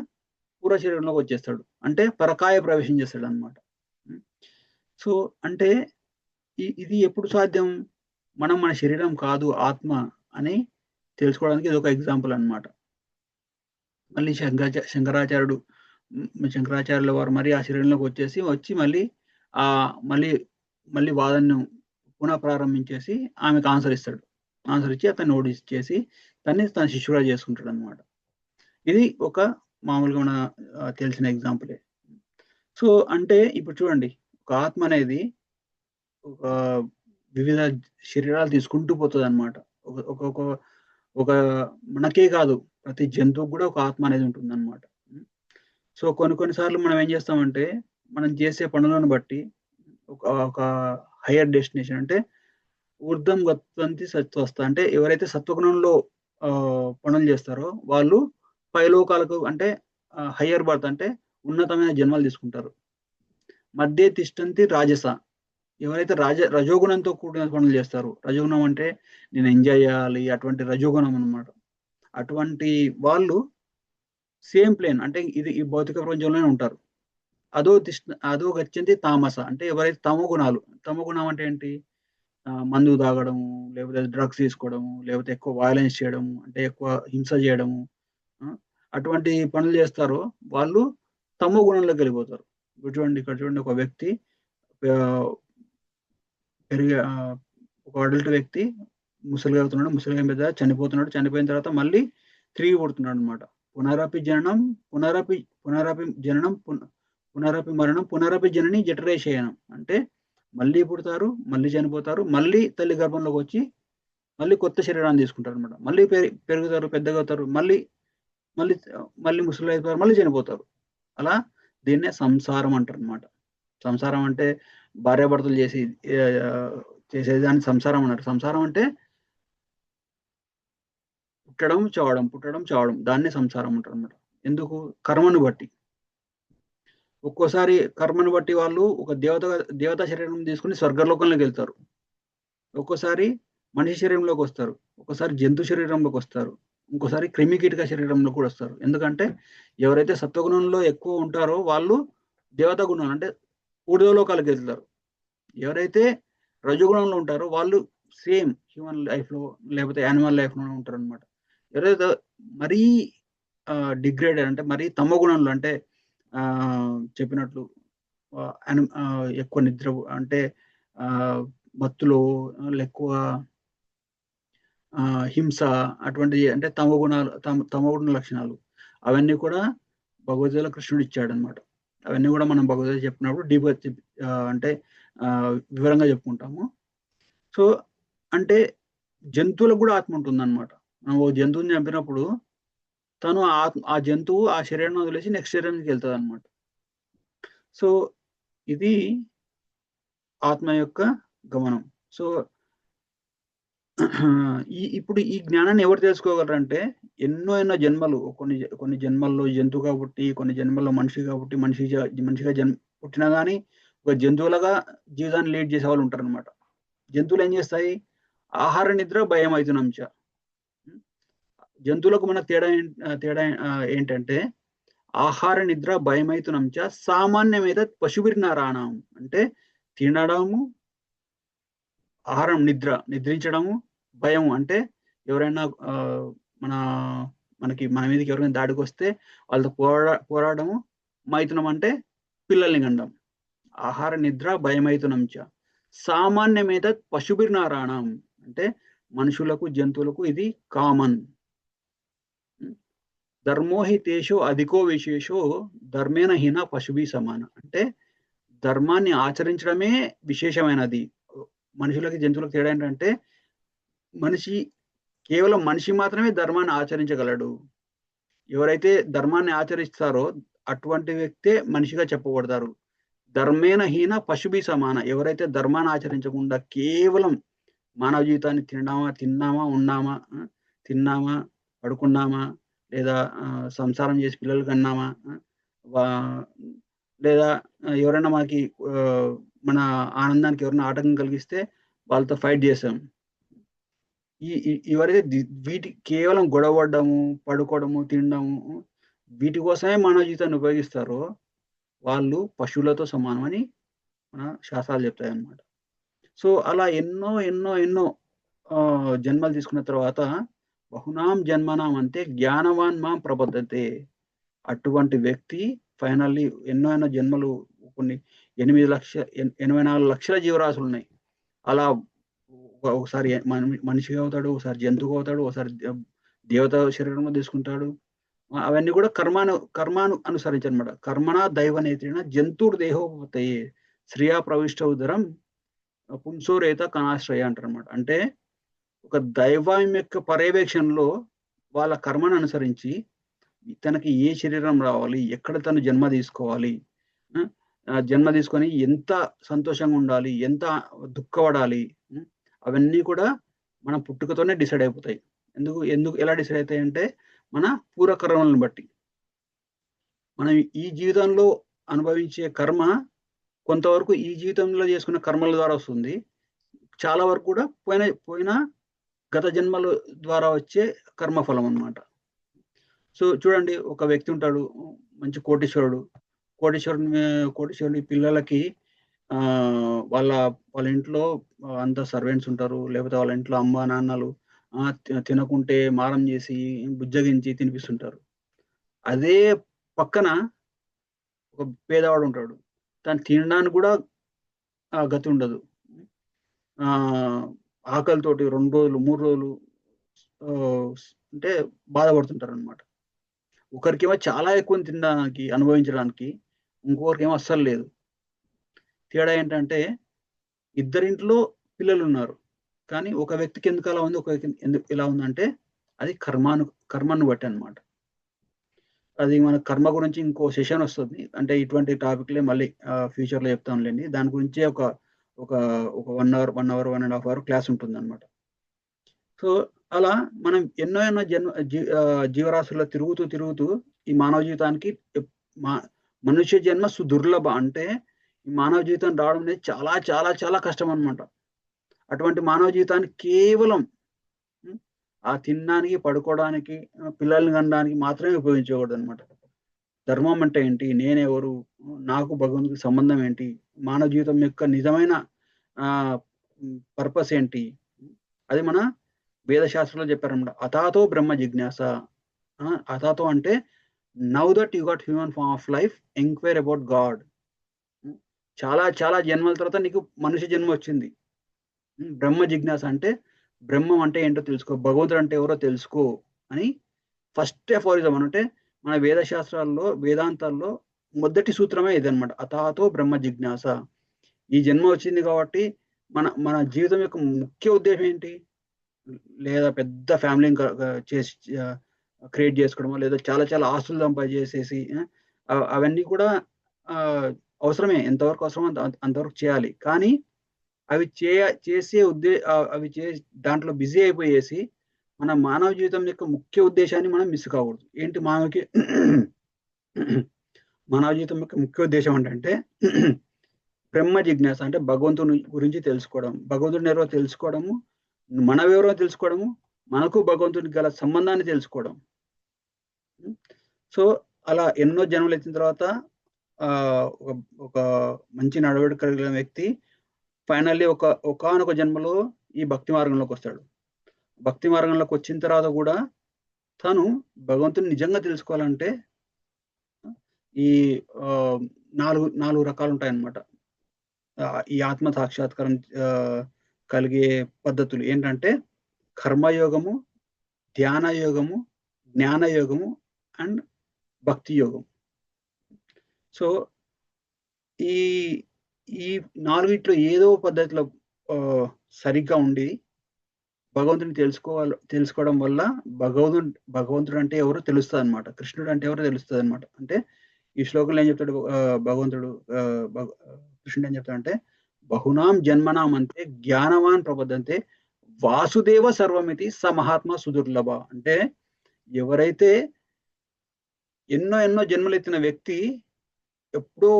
పూర్వ శరీరంలోకి వచ్చేస్తాడు. అంటే పరకాయ ప్రవేశం చేస్తాడనమాట. హ్మ్. సో, అంటే ఇది ఎప్పుడు సాధ్యం? మనం మన శరీరం కాదు ఆత్మ అని తెలుసుకోవడానికి ఇదొక ఎగ్జాంపుల్ అన్నమాట. మళ్ళీ శంకరాచార్యుడు శంకరాచార్యుల వారు మరి ఆ శరీరంలోకి వచ్చి మళ్ళీ మళ్ళీ మళ్ళీ వాదనను పునః ప్రారంభించేసి ఆమెకు ఆన్సర్ ఇస్తాడు. ఆన్సర్ ఇచ్చి అతన్ని ఓడించేసి తన శిష్యుడిగా చేసుకుంటాడన్నమాట. ఇది ఒక మామూలుగా మన తెలిసిన ఎగ్జాంపులే. సో, అంటే ఇప్పుడు చూడండి, ఒక ఆత్మ అనేది ఒక వివిధ శరీరాలు తీసుకుంటూ పోతదనమాట. ఒక ఒక ఒక ఒక మనకే కాదు, ప్రతి జంతువుకు కూడా ఒక ఆత్మ అనేది ఉంటుంది అనమాట. సో కొన్నిసార్లు మనం ఏం చేస్తామంటే మనం చేసే పనులను బట్టి ఒక హయ్యర్ డెస్టినేషన్ అంటే ఊర్ధ్వం గచ్చంతి సత్వస్థ అంటే ఎవరైతే సత్వగుణంలో పనులు చేస్తారో వాళ్ళు పైలోకాలకు అంటే హయ్యర్ బర్త్ అంటే ఉన్నతమైన జన్మలు తీసుకుంటారు. మధ్య తిష్టంతి రాజస ఎవరైతే రజోగుణంతో కూడిన పనులు చేస్తారో, రజోగుణం అంటే నేను ఎంజాయ్ చేయాలి అటువంటి రజోగుణం అనమాట. అటువంటి వాళ్ళు సేమ్ ప్లేన్ అంటే ఇది ఈ భౌతిక ప్రపంచంలోనే ఉంటారు. అదో గచ్చంతి తామస అంటే ఎవరైతే తమో గుణాలు, తమో గుణం అంటే ఏంటి? మందు తాగడము, లేకపోతే డ్రగ్స్ తీసుకోవడము, లేకపోతే ఎక్కువ వయలెన్స్ చేయడము, అంటే ఎక్కువ హింస చేయడము, అటువంటి పనులు చేస్తారో వాళ్ళు తమో గుణంలోకి వెళ్ళిపోతారు. ఇక్కడ చూడండి ఒక వ్యక్తి పెరిగే ఒక అడల్ట్ వ్యక్తి ముసలిగా అవుతున్నాడు, ముసలిగా మీద చనిపోతున్నాడు, చనిపోయిన తర్వాత మళ్ళీ తిరిగి పుడుతున్నాడు అనమాట. పునరపి జననం పునరపి మరణం పునరపి జనని జఠరేశయనం అంటే మళ్ళీ పుడతారు, మళ్ళీ చనిపోతారు, మళ్ళీ తల్లి గర్భంలోకి వచ్చి మళ్ళీ కొత్త శరీరాన్ని తీసుకుంటారు అనమాట. మళ్ళీ పెరుగుతారు, పెద్దగా అవుతారు, మళ్ళీ మళ్ళీ మళ్ళీ ముసలి అయిపోతారు, మళ్ళీ చనిపోతారు. అలా దీన్నే సంసారం అంటారు అనమాట. సంసారం అంటే భార్యాభర్తలు చేసేదాన్ని సంసారం అన్నారు. సంసారం అంటే పుట్టడం చావడం దాన్నే సంసారం అంటారు అనమాట. ఎందుకు? కర్మను బట్టి. ఒక్కోసారి కర్మను బట్టి వాళ్ళు ఒక దేవతా శరీరం తీసుకుని స్వర్గలోకంలోకి వెళ్తారు. ఒక్కోసారి మనిషి శరీరంలోకి వస్తారు, ఒక్కోసారి జంతు శరీరంలోకి వస్తారు, ఇంకోసారి క్రిమికీటక శరీరంలో కూడా వస్తారు. ఎందుకంటే ఎవరైతే సత్వగుణంలో ఎక్కువ ఉంటారో వాళ్ళు దేవతా గుణం అంటే ఊర్ధ్వలోకాలకు వెళ్తారు. ఎవరైతే రజోగుణంలో ఉంటారో వాళ్ళు సేమ్ హ్యూమన్ లైఫ్ లో లేకపోతే యానిమల్ లైఫ్ లో ఉంటారు అనమాట. ఎవరైతే మరీ డిగ్రేడెడ్ అంటే మరీ తమో గుణంలో అంటే చెప్పినట్లు ఎక్కువ నిద్ర అంటే మత్తులో ఎక్కువ హింస అటువంటి అంటే తమో గుణ లక్షణాలు అవన్నీ కూడా భగవద్గీతలో కృష్ణుడు ఇచ్చాడు అనమాట. అవన్నీ కూడా మనం భగవద్గీత చెప్పినప్పుడు డీప్ అంటే వివరంగా చెప్పుకుంటాము. సో అంటే జంతువులకు కూడా ఆత్మ ఉంటుంది అనమాట. మనం ఓ జంతువుని చంపినప్పుడు తను ఆ జంతువు ఆ శరీరాన్ని వదిలేసి నెక్స్ట్ శరీరానికి వెళ్తుంది అనమాట. సో ఇది ఆత్మ యొక్క గమనం. సో ఇప్పుడు ఈ జ్ఞానాన్ని ఎవరు తెలుసుకోగలరంటే ఎన్నో జన్మలు కొన్ని జన్మల్లో జంతువు కాబట్టి, కొన్ని జన్మల్లో మనిషి కాబట్టి మనిషిగా పుట్టినా కానీ ఒక జంతువులుగా జీవితాన్ని లీడ్ చేసే వాళ్ళు ఉంటారనమాట. జంతువులు ఏం చేస్తాయి? ఆహార నిద్ర భయం అవుతున్నాంచ. జంతువులకు మన తేడా ఏంటంటే ఆహార నిద్ర భయమైతునంచ సామాన్యమేత పశుభిర్నారాణం అంటే తినడము, ఆహారం నిద్రించడము, భయం అంటే ఎవరైనా మన మీదకి ఎవరైనా దాడికి వస్తే వాళ్ళతో పోరాడము, మైథునం అంటే పిల్లల్ని గండం. ఆహార నిద్ర భయమైతునంచ సామాన్యమేత పశుభిర్నారాణం అంటే మనుషులకు జంతువులకు ఇది కామన్. ధర్మోహితేషు అధికో విశేషో ధర్మేణ హీన పశుభి సమాన అంటే ధర్మాన్ని ఆచరించడమే విశేషమైనది. మనుషులకి జంతువులకు తేడా ఏంటంటే కేవలం మనిషి మాత్రమే ధర్మాన్ని ఆచరించగలడు. ఎవరైతే ధర్మాన్ని ఆచరిస్తారో అటువంటి వ్యక్తే మనిషిగా చెప్పబడతారు. ధర్మేణ హీన పశుభి సమాన ఎవరైతే ధర్మాన్ని ఆచరించకుండా కేవలం మానవ జీవితాన్ని తిన్నామా పడుకున్నామా లేదా సంసారం చేసి పిల్లలు కన్నామా లేదా ఎవరైనా మనకి మన ఆనందానికి ఎవరైనా ఆటంకం కలిగిస్తే వాళ్ళతో ఫైట్ చేసాం. ఎవరైతే వీటి కేవలం గొడవడము, పడుకోవడము, తినడము వీటి కోసమే మానవ జీవితాన్ని ఉపయోగిస్తారో వాళ్ళు పశువులతో సమానమని మన శాస్త్రాలు చెప్తాయి అన్నమాట. సో అలా ఎన్నో జన్మలు తీసుకున్న తర్వాత బహునాం జన్మనాం అంటే జ్ఞానవాన్ మాం ప్రబద్ధతే అటువంటి వ్యక్తి ఫైనల్లీ ఎన్నో జన్మలు కొన్ని 84 లక్షల జీవరాశులు ఉన్నాయి. అలా ఒకసారి మనిషిగా అవుతాడు, ఒకసారి జంతువు అవుతాడు, ఒకసారి దేవత శరీరంలో తీసుకుంటాడు. అవన్నీ కూడా కర్మాను అనుసరించనమాట. కర్మణ దైవ నేత్రిన జంతువుడు దేహోపతయే శ్రియా ప్రవిష్ట ఉదరం పుంసోరేత కణాశ్రయ అంటారు అనమాట. అంటే ఒక దైవం యొక్క పర్యవేక్షణలో వాళ్ళ కర్మను అనుసరించి తనకి ఏ శరీరం రావాలి, ఎక్కడ తను జన్మ తీసుకోవాలి, జన్మ తీసుకొని ఎంత సంతోషంగా ఉండాలి, ఎంత దుఃఖపడాలి, అవన్నీ కూడా మన పుట్టుకతోనే డిసైడ్ అయిపోతాయి. ఎందుకు ఎందుకు ఎలా డిసైడ్ అవుతాయంటే మన పూర్వకర్మలను బట్టి. మనం ఈ జీవితంలో అనుభవించే కర్మ కొంతవరకు ఈ జీవితంలో చేసుకున్న కర్మల ద్వారా వస్తుంది. చాలా వరకు కూడా పోయిన పోయిన గత జన్మల ద్వారా వచ్చే కర్మఫలం అన్నమాట. సో చూడండి, ఒక వ్యక్తి ఉంటాడు, మంచి కోటీశ్వరుడు. కోటీశ్వరుని కోటీశ్వరుని పిల్లలకి వాళ్ళ వాళ్ళ ఇంట్లో అంతా సర్వెంట్స్ ఉంటారు. లేకపోతే వాళ్ళ ఇంట్లో అమ్మ, నాన్నలు తినకుంటే మారం చేసి, బుజ్జగించి తినిపిస్తుంటారు. అదే పక్కన ఒక పేదవాడు ఉంటాడు. తను తినడానికి కూడా గతి ఉండదు. ఆకలితోటి 2 రోజులు, 3 రోజులు అంటే బాధపడుతుంటారనమాట. ఒకరికేమో చాలా ఎక్కువ తినడానికి, అనుభవించడానికి, ఇంకొకరికేమో అస్సలు లేదు. తేడా ఏంటంటే ఇద్దరింట్లో పిల్లలున్నారు. కానీ ఒక వ్యక్తికి ఎందుకు అలా ఉంది, ఒక వ్యక్తికి ఎందుకు ఇలా ఉందంటే అది కర్మను బట్టి అన్నమాట. అది మన కర్మ గురించి ఇంకో సెషన్ వస్తది. అంటే ఇటువంటి టాపిక్‌లే మళ్ళీ ఫ్యూచర్‌లో చెప్తాంలెండి. దాని గురించే ఒక ఒక ఒక 1 అవర్, 1 అవర్, 1 ½ అవర్ క్లాస్ ఉంటుందన్నమాట. సో, అలా మనం ఎన్నో ఎన్నో జీవరాశుల్లో తిరుగుతూ ఈ మానవ జీవితానికి మా మనుష్య జన్మ సుదుర్లభ. అంటే ఈ మానవ జీవితం రావడం అనేది చాలా చాలా చాలా కష్టం అన్నమాట. అటువంటి మానవ జీవితాన్ని కేవలం హ్మ్, ఆ తినడానికి, పడుకోవడానికి, పిల్లల్ని కనడానికి మాత్రమే ఉపయోగించకూడదన్నమాట. ధర్మం అంటే ఏంటి? నేనెవరు? నాకు భగవంతుడికి సంబంధం ఏంటి? మానవ జీవితం యొక్క నిజమైన పర్పస్ ఏంటి? అది మన వేద శాస్త్రంలో చెప్పారన్నమాట. అథాతో బ్రహ్మ జిజ్ఞాస. అథాతో అంటే now that you got human form of life, enquire about God. చాలా చాలా జన్మల తర్వాత నీకు మనిషి జన్మ వచ్చింది. బ్రహ్మ జిజ్ఞాస అంటే బ్రహ్మం అంటే ఏంటో తెలుసుకో, భగవంతుడు అంటే ఎవరో తెలుసుకో అని ఫస్ట్ అఫోరిజం. అంటే మన వేద శాస్త్రాల్లో, వేదాంతాల్లో మొదటి సూత్రమే ఇదన్నమాట. అథాతో బ్రహ్మ జిజ్ఞాస. ఈ జన్మ వచ్చింది కాబట్టి మన మన జీవితం యొక్క ముఖ్య ఉద్దేశం ఏంటి? లేదా పెద్ద ఫ్యామిలీని చేసి క్రియేట్ చేసుకోవడమో, లేదా చాలా చాలా ఆస్తులు సంపాదించేసేసి అవన్నీ కూడా అవసరమే. ఎంతవరకు అవసరమో అంతవరకు చేయాలి. కానీ అవి చేసే అవి దాంట్లో బిజీ అయిపోయేసి మన మానవ జీవితం యొక్క ముఖ్య ఉద్దేశాన్ని మనం మిస్ కాకూడదు. ఏంటి మానవ జీవితం యొక్క ముఖ్య ఉద్దేశం ఏంటంటే బ్రహ్మ జిజ్ఞాస. అంటే భగవంతుని గురించి తెలుసుకోవడం, భగవంతుడిని ఎవరో తెలుసుకోవడము, మనమెవరో తెలుసుకోవడము, మనకు భగవంతునికి గల సంబంధాన్ని తెలుసుకోవడం. సో అలా ఎన్నో జన్మలు ఎత్తిన తర్వాత ఒక మంచి నడవడిక కలిగిన వ్యక్తి ఫైనల్లీ ఒకానొక జన్మలో ఈ భక్తి మార్గంలోకి వస్తాడు. భక్తి మార్గంలోకి వచ్చిన తర్వాత కూడా తను భగవంతుని నిజంగా తెలుసుకోవాలంటే ఈ 4 రకాలు ఉంటాయన్నమాట. ఈ ఆత్మ సాక్షాత్కారం కలిగే పద్ధతులు ఏంటంటే కర్మయోగము, ధ్యాన యోగము, జ్ఞాన యోగము అండ్ భక్తి యోగం. సో ఈ ఈ 4 ఏదో పద్ధతిలో సరిగ్గా ఉండి భగవంతుని తెలుసుకోవడం వల్ల భగవంతుడు అంటే ఎవరో తెలుస్తుంది అనమాట. కృష్ణుడు అంటే ఎవరో తెలుస్తుంది అనమాట. అంటే ఈ శ్లోకంలో ఏం చెప్తాడు భగవంతుడు, కృష్ణుడు ఏం చెప్తాడంటే బహునాం జన్మనాం అంతే జ్ఞానవాన్ ప్రబద్ధంతే వాసుదేవ సర్వమితి స మహాత్మ సుదుర్లభ. అంటే ఎవరైతే ఎన్నో ఎన్నో జన్మలెత్తిన వ్యక్తి ఎప్పుడో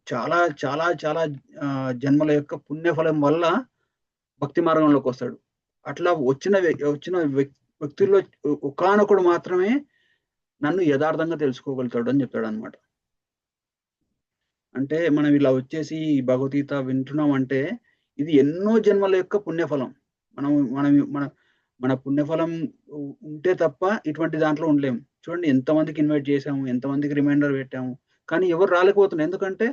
చాలా చాలా చాలా జన్మల యొక్క పుణ్యఫలం వల్ల భక్తి మార్గంలోకి వస్తాడు. అట్లా వచ్చిన వ్యక్తుల్లో ఒకానొకడు మాత్రమే నన్ను యథార్థంగా తెలుసుకోగలుగుతాడు అని చెప్తాడు అనమాట. అంటే మనం ఇలా వచ్చేసి భగవద్గీత వింటున్నాం అంటే ఇది ఎన్నో జన్మల యొక్క పుణ్యఫలం. మనం మనం మన మన పుణ్యఫలం ఉంటే తప్ప ఇటువంటి దాంట్లో ఉండలేము. చూడండి, ఎంతమందికి ఇన్వైట్ చేసాము, ఎంతమందికి రిమైండర్ పెట్టాము, కానీ ఎవరు రాలేకపోతున్నారు. ఎందుకంటే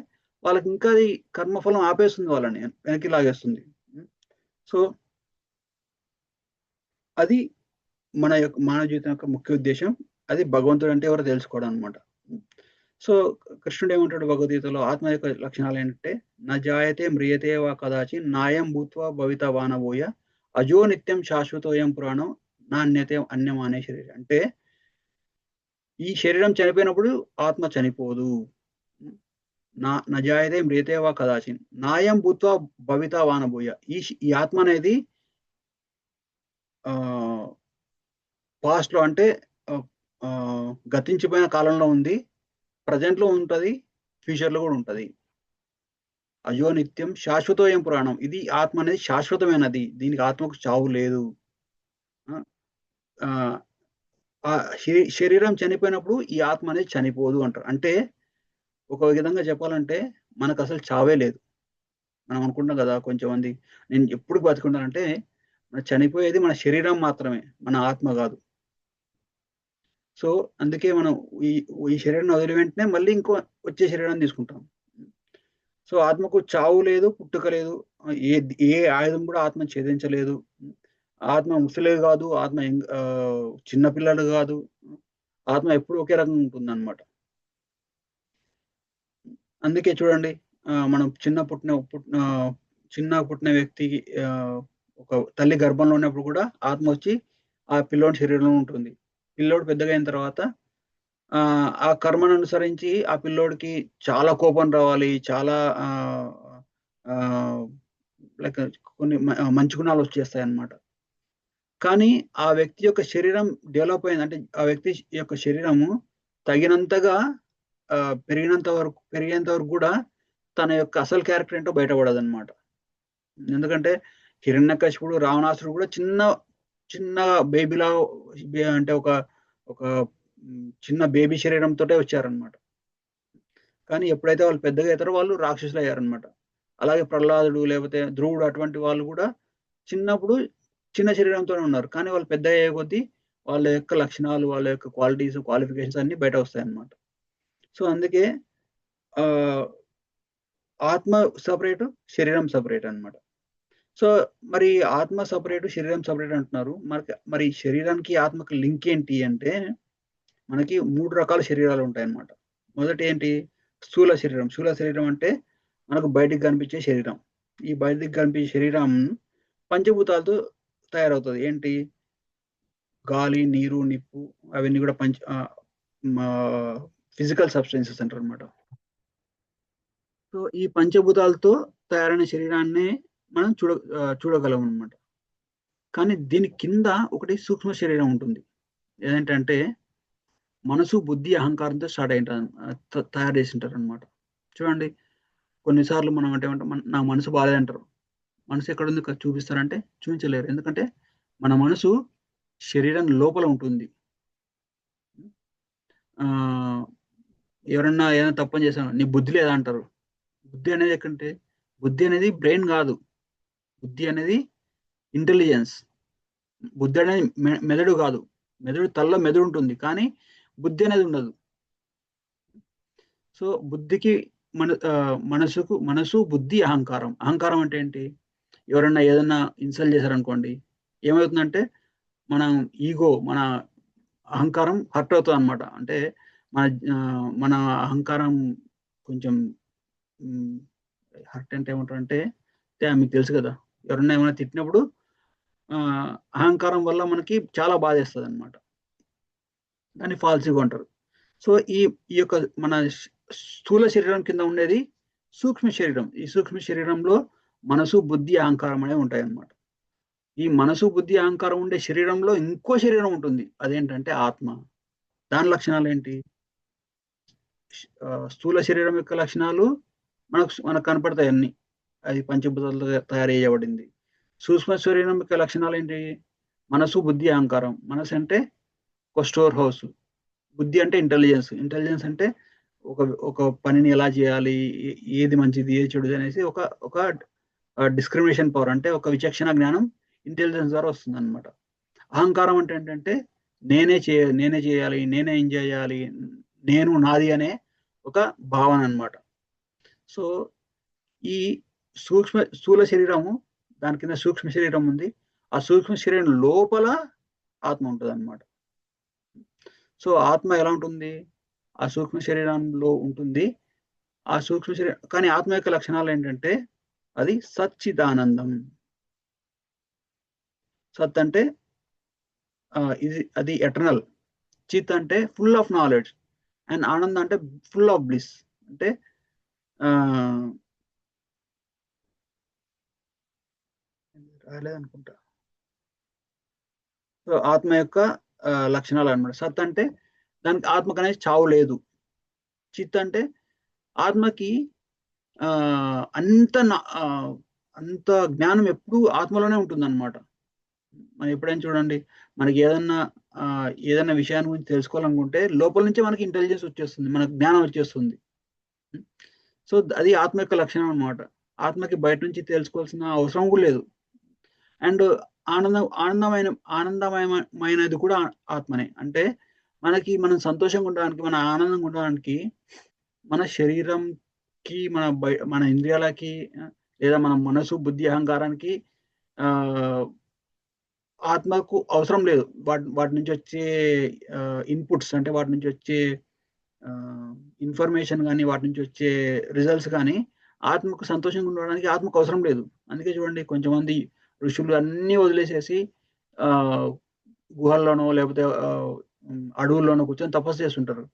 వాళ్ళకి ఇంకా అది కర్మఫలం ఆపేస్తుంది, వాళ్ళని వెనక్కి లాగేస్తుంది. సో అది మానవ జీవితం యొక్క ముఖ్య ఉద్దేశం. అది భగవంతుడు అంటే ఎవరో తెలుసుకోవడం అనమాట. సో కృష్ణుడు ఏమంటాడు భగవద్గీతలో? ఆత్మ యొక్క లక్షణాలు ఏంటంటే నజాయతే మ్రియతే వా కదాచి నాయం భూత్వా భవిత వానవోయ అజో నిత్యం శాశ్వతోయం పురాణం నాణ్యతే అన్యమానే శరీరం అంటే ఈ శరీరం చనిపోయినప్పుడు ఆత్మ చనిపోదు. నజాయతే మ్రియతే వా కదాచిన్ నాయం భూత్వా భవితా వానభూయ ఈ ఆత్మ అనేది పాస్ట్ లో అంటే ఆ, ఆ, గతించిపోయిన కాలంలో ఉంది, ప్రజెంట్ లో ఉంటది, ఫ్యూచర్ లో కూడా ఉంటది. అయో నిత్యం శాశ్వతోయం పురాణం, ఇది ఆత్మ అనేది శాశ్వతమైనది, దీనికి ఆత్మకు చావు లేదు. ఆ, ఆ శరీరం చనిపోయినప్పుడు ఈ ఆత్మ అనేది చనిపోదు అంటారు. అంటే ఒక విధంగా చెప్పాలంటే మనకు అసలు చావే లేదు. మనం అనుకుంటాం కదా కొంచెం మంది, నేను ఎప్పుడు బతుకుంటానంటే మన చనిపోయేది మన శరీరం మాత్రమే, మన ఆత్మ కాదు. సో అందుకే మనం ఈ ఈ శరీరం వదిలి వెంటనే మళ్ళీ ఇంకో వచ్చే శరీరాన్ని తీసుకుంటాం. సో ఆత్మకు చావు లేదు, పుట్టుక లేదు, ఏ ఏ ఆయుధం కూడా ఆత్మ ఛేదించలేదు. ఆత్మ ముసలేదు కాదు, ఆత్మ చిన్నపిల్లలు కాదు, ఆత్మ ఎప్పుడు ఒకే రకంగా ఉంటుంది అనమాట. అందుకే చూడండి, మనం చిన్న పుట్టిన వ్యక్తికి ఒక తల్లి గర్భంలో ఉన్నప్పుడు కూడా ఆత్మ వచ్చి ఆ పిల్లోడి శరీరంలో ఉంటుంది. పిల్లోడు పెద్దగా అయిన తర్వాత ఆ కర్మను అనుసరించి ఆ పిల్లోడికి చాలా కోపం రావాలి, చాలా లైక్ కొన్ని మంచి గుణాలు వచ్చేస్తాయి అన్నమాట. కానీ ఆ వ్యక్తి యొక్క శరీరం డెవలప్ అయింది అంటే ఆ వ్యక్తి యొక్క శరీరము తగినంతగా పెరిగేంత వరకు కూడా తన యొక్క అసలు క్యారెక్టర్ ఏంటో బయటపడదు అనమాట. ఎందుకంటే హిరణ్యకశిపుడు, రావణాసురుడు కూడా చిన్న చిన్న బేబీలా, అంటే ఒక ఒక చిన్న బేబీ శరీరంతో వచ్చారనమాట. కానీ ఎప్పుడైతే వాళ్ళు పెద్దగా అవుతారో వాళ్ళు రాక్షసులు అయ్యారనమాట. అలాగే ప్రహ్లాదుడు లేకపోతే ధ్రువుడు అటువంటి వాళ్ళు కూడా చిన్నప్పుడు చిన్న శరీరంతోనే ఉన్నారు. కానీ వాళ్ళు పెద్ద అయ్యే కొద్దీ వాళ్ళ యొక్క లక్షణాలు, వాళ్ళ యొక్క క్వాలిటీస్, క్వాలిఫికేషన్స్ అన్ని బయట వస్తాయి అన్నమాట. సో అందుకే ఆ ఆత్మ సపరేట్, శరీరం సపరేట్ అన్నమాట. సో మరి ఆత్మ సపరేట్, శరీరం సపరేట్ అంటున్నారు. మరి శరీరానికి ఆత్మకి లింక్ ఏంటి అంటే మనకి 3 రకాల శరీరాలు ఉంటాయన్నమాట. మొదటి ఏంటి? స్థూల శరీరం. స్థూల శరీరం అంటే మనకు బయటికి కనిపించే శరీరం. ఈ బయటికి కనిపించే శరీరం పంచభూతాలతో తయారవుతుంది. ఏంటి? గాలి, నీరు, నిప్పు, అవన్నీ కూడా ఫిజికల్ సబ్స్టెన్సెస్ అంటారు అనమాట. సో ఈ పంచభూతాలతో తయారైన శరీరాన్ని మనం చూడగలం అనమాట. కానీ దీని కింద ఒకటి సూక్ష్మ శరీరం ఉంటుంది. ఏదంటే మనసు, బుద్ధి, అహంకారంతో స్టార్ట్ అయింటారు, తయారు చేసి ఉంటారు అనమాట. చూడండి, కొన్నిసార్లు మనం అంటే నా మనసు బాగాలేదంటారు. మనసు ఎక్కడుంది చూపిస్తారంటే చూపించలేరు. ఎందుకంటే మన మనసు శరీరం లోపల ఉంటుంది. ఎవరన్నా ఏదైనా తప్పని చేశాను, నీ బుద్ధి లేదా అంటారు. బుద్ధి అనేది ఎక్కడంటే, బుద్ధి అనేది బ్రెయిన్ కాదు, బుద్ధి అనేది ఇంటెలిజెన్స్. బుద్ధి అనేది మెదడు కాదు. తలలో మెదడు ఉంటుంది, కానీ బుద్ధి అనేది ఉండదు. సో బుద్ధికి మనసు, బుద్ధి, అహంకారం. అహంకారం అంటే ఏంటి? ఎవరన్నా ఏదన్నా ఇన్సల్ట్ చేశారనుకోండి, ఏమవుతుందంటే మనం ఈగో, మన అహంకారం హర్ట్ అవుతుంది అనమాట. అంటే మన అహంకారం కొంచెం హర్ట్ అంటే ఏమంటారంటే, మీకు తెలుసు కదా, ఎవరన్నా ఏమైనా తిట్టినప్పుడు అహంకారం వల్ల మనకి చాలా బాధేస్తుంది అనమాట. దాన్ని ఫాల్సిగా అంటారు. సో ఈ యొక్క మన స్థూల శరీరం కింద ఉండేది సూక్ష్మ శరీరం. ఈ సూక్ష్మ శరీరంలో మనసు, బుద్ధి, అహంకారం అనేవి ఉంటాయి అన్నమాట. ఈ మనసు, బుద్ధి, అహంకారం ఉండే శరీరంలో ఇంకో శరీరం ఉంటుంది. అదేంటంటే ఆత్మ. దాని లక్షణాలు ఏంటి? స్థూల శరీరం యొక్క లక్షణాలు మనకు కనపడతాయి అన్ని. అది పంచభూతాలతో తయారు చేయబడింది. సూక్ష్మ శరీరం యొక్క లక్షణాలు ఏంటి? మనసు, బుద్ధి, అహంకారం. మనసు అంటే ఒక స్టోర్ హౌస్. బుద్ధి అంటే ఇంటెలిజెన్స్. ఇంటెలిజెన్స్ అంటే ఒక ఒక పనిని ఎలా చేయాలి, ఏది మంచిది, ఏది చెడుది అనేసి ఒక ఒక డిస్క్రిమినేషన్ పవర్, అంటే ఒక విచక్షణ జ్ఞానం ఇంటెలిజెన్స్ ద్వారా వస్తుంది అనమాట. అహంకారం అంటే ఏంటంటే నేనే చేయాలి, నేనే ఎంజాయ్ చేయాలి, నేను నాది అనే ఒక భావన అనమాట. సో ఈ స్థూల శరీరము, దాని కింద సూక్ష్మ శరీరం ఉంది. ఆ సూక్ష్మ శరీరం లోపల ఆత్మ ఉంటుంది అనమాట. సో ఆత్మ ఎలా ఉంటుంది? ఆ సూక్ష్మ శరీరంలో ఉంటుంది. ఆ సూక్ష్మ శరీరం, కానీ ఆత్మ యొక్క లక్షణాలు ఏంటంటే అది సచ్చిదానందం. సత్ అంటే ఇది అది ఎటర్నల్. చిత్ అంటే full of knowledge, and Anand అంటే ఫుల్ ఆఫ్ బ్లిస్. అంటే రాలేదనుకుంటా. సో ఆత్మ యొక్క లక్షణాలు అనమాట. సత్ అంటే దానికి ఆత్మకు అనేది చావు లేదు. చిత్ అంటే ఆత్మకి ఆ, అంత అంత జ్ఞానం ఎప్పుడూ ఆత్మలోనే ఉంటుంది అనమాట. మనం ఎప్పుడైనా చూడండి, మనకి ఏదైనా విషయాన్ని గురించి తెలుసుకోవాలనుకుంటే లోపల నుంచే మనకి ఇంటెలిజెన్స్ వచ్చేస్తుంది, మనకు జ్ఞానం వచ్చేస్తుంది. సో అది ఆత్మ యొక్క లక్షణం అనమాట. ఆత్మకి బయట నుంచి తెలుసుకోవాల్సిన అవసరం కూడా లేదు. అండ్ ఆనందమయమైనది కూడా ఆత్మనే. అంటే మనం సంతోషంగా ఉండడానికి, మన ఆనందంగా ఉండడానికి మన శరీరంకి, మన ఇంద్రియాలకి, లేదా మన మనసు బుద్ధి అహంకారానికి ఆ ఆత్మకు అవసరం లేదు. వాటి నుంచి వచ్చే ఇన్పుట్స్, అంటే వాటి నుంచి వచ్చే ఇన్ఫర్మేషన్ కానీ, వాటి నుంచి వచ్చే రిజల్ట్స్ కానీ ఆత్మకు సంతోషంగా ఉండడానికి ఆత్మకు అవసరం లేదు. అందుకే చూడండి, కొంచెంమంది ఋషులు అన్నీ వదిలేసేసి ఆ గుహల్లోనో లేకపోతే అడవుల్లోనో కూర్చొని తపస్సు చేస్తుంటారు.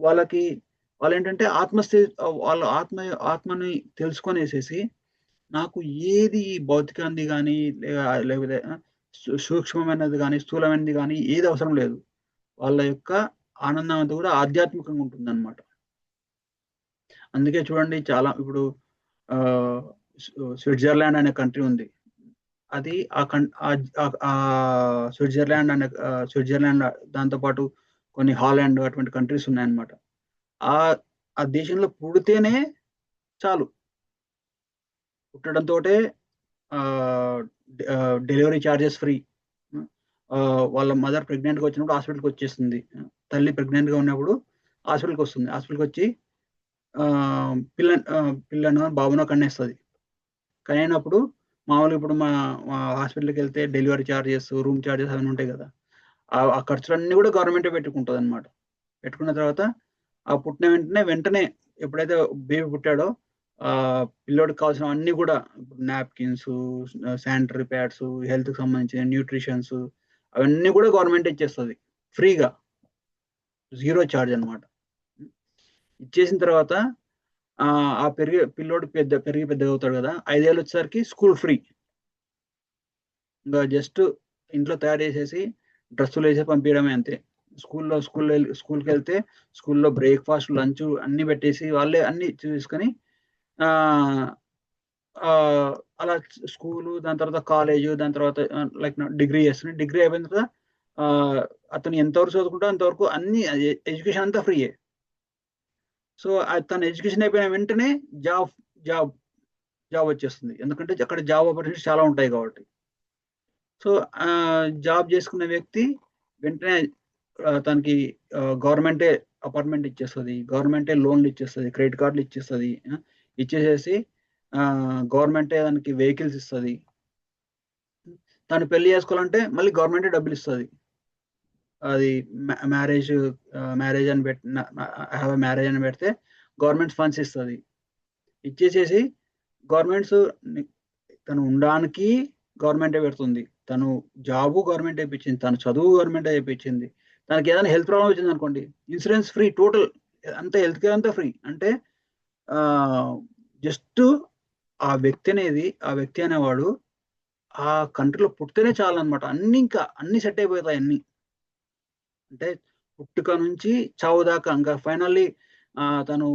వాళ్ళకి వాళ్ళు ఏంటంటే వాళ్ళ ఆత్మని తెలుసుకొనేసేసి, నాకు ఏది భౌతికాన్ని కానీ, లేకపోతే సూక్ష్మమైనది కానీ, స్థూలమైనది కానీ ఏది అవసరం లేదు. వాళ్ళ యొక్క ఆనందం అంతా కూడా ఆధ్యాత్మికంగా ఉంటుంది అనమాట. అందుకే చూడండి, చాలా ఇప్పుడు ఆ స్విట్జర్లాండ్ అనే కంట్రీ ఉంది. అది స్విట్జర్లాండ్ దాంతోపాటు కొన్ని హాలాండ్ అటువంటి కంట్రీస్ ఉన్నాయన్నమాట. ఆ ఆ దేశంలో పుడితేనే చాలు, పుట్టడంతో డెలివరీ ఛార్జెస్ ఫ్రీ. వాళ్ళ మదర్ ప్రెగ్నెంట్గా వచ్చినప్పుడు హాస్పిటల్కి వచ్చేస్తుంది. తల్లి ప్రెగ్నెంట్గా ఉన్నప్పుడు హాస్పిటల్కి వస్తుంది. హాస్పిటల్కి వచ్చి పిల్లను బాబునో కన్నేస్తుంది. కనైనప్పుడు మామూలుగా ఇప్పుడు మా హాస్పిటల్కి వెళ్తే డెలివరీ ఛార్జెస్, రూమ్ ఛార్జెస్ అవన్నీ ఉంటాయి కదా. ఆ ఖర్చులన్నీ కూడా గవర్నమెంటే పెట్టుకుంటుంది అనమాట. పెట్టుకున్న తర్వాత ఆ పుట్టిన వెంటనే ఎప్పుడైతే బేబీ పుట్టాడో ఆ పిల్లోడికి కావాల్సిన అన్ని కూడా, నాప్కిన్స్, శానిటరీ ప్యాడ్స్, హెల్త్కి సంబంధించిన న్యూట్రిషన్స్, అవన్నీ కూడా గవర్నమెంట్ ఇచ్చేస్తుంది ఫ్రీగా, జీరో ఛార్జ్ అనమాట. ఇచ్చేసిన తర్వాత ఆ పిల్లోడు పెరిగి పెద్దగా అవుతాడు కదా, 5 ఏళ్ళు వచ్చేసరికి స్కూల్ ఫ్రీ. ఇంకా జస్ట్ ఇంట్లో తయారు చేసేసి డ్రెస్సులు వేసి పంపించడమే అంతే. స్కూల్కి వెళ్తే స్కూల్లో బ్రేక్ఫాస్ట్, లంచ్ అన్ని పెట్టేసి వాళ్ళే అన్ని చూసుకొని అలా స్కూలు, దాని తర్వాత కాలేజ్, దాని తర్వాత లైక్ డిగ్రీ చేస్తున్నాడు. డిగ్రీ అయిపోయిన తర్వాత అతను ఎంతవరకు చదువుకుంటా అంతవరకు అన్ని ఎడ్యుకేషన్ అంతా ఫ్రీయే. సో తన ఎడ్యుకేషన్ అయిపోయిన వెంటనే జాబ్ జాబ్ జాబ్ వచ్చేస్తుంది, ఎందుకంటే అక్కడ జాబ్ ఆపర్చునిటీస్ చాలా ఉంటాయి కాబట్టి. సో జాబ్ చేసుకున్న వ్యక్తి వెంటనే తనకి గవర్నమెంటే అపార్ట్మెంట్ ఇచ్చేస్తుంది, గవర్నమెంటే లోన్లు ఇచ్చేస్తుంది, క్రెడిట్ కార్డులు ఇచ్చేస్తుంది. ఇచ్చేసేసి గవర్నమెంటే దానికి వెహికల్స్ ఇస్తుంది. తను పెళ్లి చేసుకోవాలంటే మళ్ళీ గవర్నమెంటే డబ్బులు ఇస్తుంది. అది మ్యారేజ్ అని హ్యావ్ మ్యారేజ్ అని పెడితే గవర్నమెంట్ ఫండ్స్ ఇస్తుంది. ఇచ్చేసేసి గవర్నమెంట్స్ తను ఉండడానికి గవర్నమెంటే పెడుతుంది, తను జాబు గవర్నమెంట్ ఇప్పించింది, తను చదువు గవర్నమెంట్ ఇప్పించింది. తనకి ఏదైనా హెల్త్ ప్రాబ్లం వచ్చింది అనుకోండి, ఇన్సూరెన్స్ ఫ్రీ, టోటల్ అంతా హెల్త్ కేర్ అంతా ఫ్రీ. అంటే జస్ట్ ఆ వ్యక్తి అనేవాడు ఆ కంట్రీలో పుట్టితేనే చాలన్నమాట. ఇంకా అన్ని సెట్ అయిపోతాయి అన్ని. అంటే పుట్టుక నుంచి చావు దాకా ఇంకా ఫైనల్లీ తను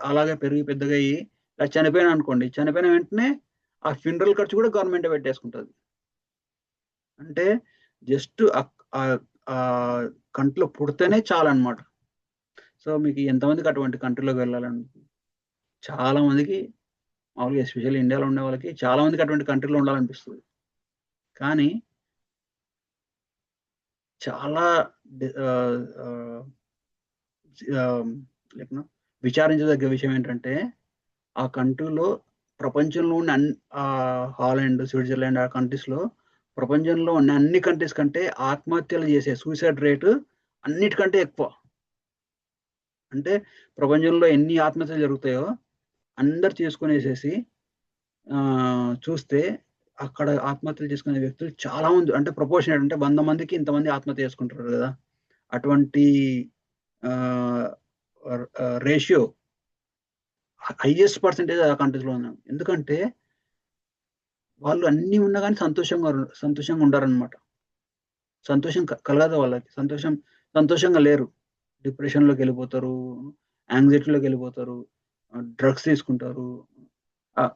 అలాగే పెరిగి పెద్దగా అయ్యి చనిపోయినా అనుకోండి, చనిపోయిన వెంటనే ఆ ఫ్యూనరల్ ఖర్చు కూడా గవర్నమెంట్ పెట్టేసుకుంటుంది. అంటే జస్ట్ ఆ కంట్రీలో పుడితేనే చాలన్నమాట. సో మీకు ఎంతమందికి అటువంటి కంట్రీలోకి వెళ్ళాలని, చాలా మందికి, మామూలుగా ఎస్పెషల్లీ ఇండియాలో ఉండే వాళ్ళకి చాలా మందికి అటువంటి కంట్రీలో ఉండాలనిపిస్తుంది. కానీ చాలా విచారించదగ్గ విషయం ఏంటంటే, ఆ కంట్రీలో ప్రపంచంలో ఉన్న హాలాండ్, స్విట్జర్లాండ్ ఆ కంట్రీస్లో ప్రపంచంలో ఉన్న అన్ని కంట్రీస్ కంటే ఆత్మహత్యలు చేసే సూసైడ్ రేటు అన్నిటికంటే ఎక్కువ. అంటే ప్రపంచంలో ఎన్ని ఆత్మహత్యలు జరుగుతాయో అందరు చేసుకునేసేసి చూస్తే అక్కడ ఆత్మహత్యలు చేసుకునే వ్యక్తులు చాలా మంది, అంటే ప్రపోర్షనేట్, అంటే 100 మందికి ఇంతమంది ఆత్మహత్య చేసుకుంటారు కదా, అటువంటి రేషియో హైయెస్ట్ పర్సెంటేజ్ ఆ కంట్రీస్లో ఉన్నాం. ఎందుకంటే వాళ్ళు అన్ని ఉన్నా కానీ సంతోషంగా ఉండారనమాట. సంతోషం కలగదు వాళ్ళకి. సంతోషంగా లేరు. డిప్రెషన్‌లోకి వెళ్ళిపోతారు, యాంగ్జైటీలోకి వెళ్ళిపోతారు, డ్రగ్స్ తీసుకుంటారు. ఆహ్,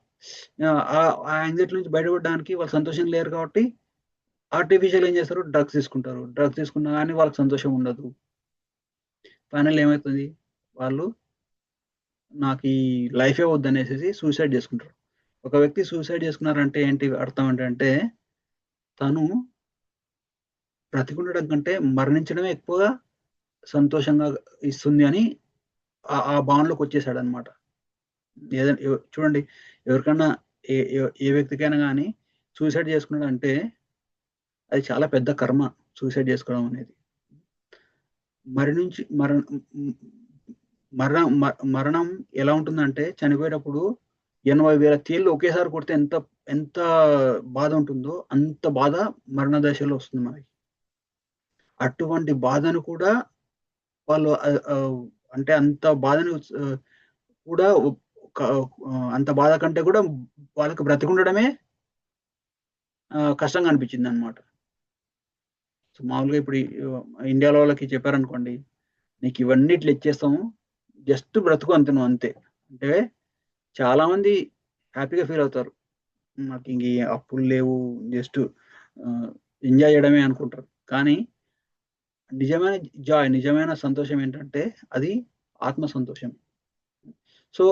ఆ యాంగ్జైటీ నుంచి బయటపడడానికి వాళ్ళు సంతోషంగా లేరు కాబట్టి ఆర్టిఫిషియల్ ఏం చేస్తారు, డ్రగ్స్ తీసుకుంటారు. డ్రగ్స్ తీసుకున్నా గానీ వాళ్ళకి సంతోషం ఉండదు. ఫైనల్లీ ఏమైతది, వాళ్ళు నాకీ లైఫే వద్దనేసేసి సూసైడ్ చేసుకుంటారు. ఒక వ్యక్తి సూసైడ్ చేసుకున్నారంటే ఏంటి అర్థం ఏంటంటే, తను బ్రతికుండడం కంటే మరణించడమే ఎక్కువగా సంతోషంగా ఇస్తుంది అని ఆ భావనలోకొచ్చేసాడనమాట. ఏదైనా చూడండి, ఎవరికన్నా ఏ ఏ ఏ వ్యక్తికైనా గానీ సూసైడ్ చేసుకున్నాడంటే అది చాలా పెద్ద కర్మ, సూసైడ్ చేసుకోవడం అనేది. మరణించి మరణ హ్మ్. మరణం ఎలా ఉంటుందంటే, చనిపోయేటప్పుడు 80,000 తేళ్లు ఒకేసారి కొడితే ఎంత ఎంత బాధ ఉంటుందో, అంత బాధ మరణ దశలో వస్తుంది మనకి. అటువంటి బాధను కూడా వాళ్ళు అంటే అంత బాధను కూడా ఒక అంత బాధ కంటే కూడా వాళ్ళకి బ్రతికుండడమే కష్టంగా అనిపించిందనమాట. సో, మామూలుగా ఇప్పుడు ఇండియాలో వాళ్ళకి చెప్పారనుకోండి, "నీకు ఇవన్నీ ఇట్లా ఇచ్చేస్తాము. జస్ట్ బ్రతుకు అంతే నువ్వు అంతే." అంటే చాలామంది హ్యాపీగా ఫీల్ అవుతారు. నాకింక ఈ అప్పులు లేవు. జస్ట్ ఆహ్, ఎంజాయ్ చేయడమే అనుకుంటారు. కానీ నిజమైన నిజమైన సంతోషం ఏంటంటే అది ఆత్మ సంతోషం. సో,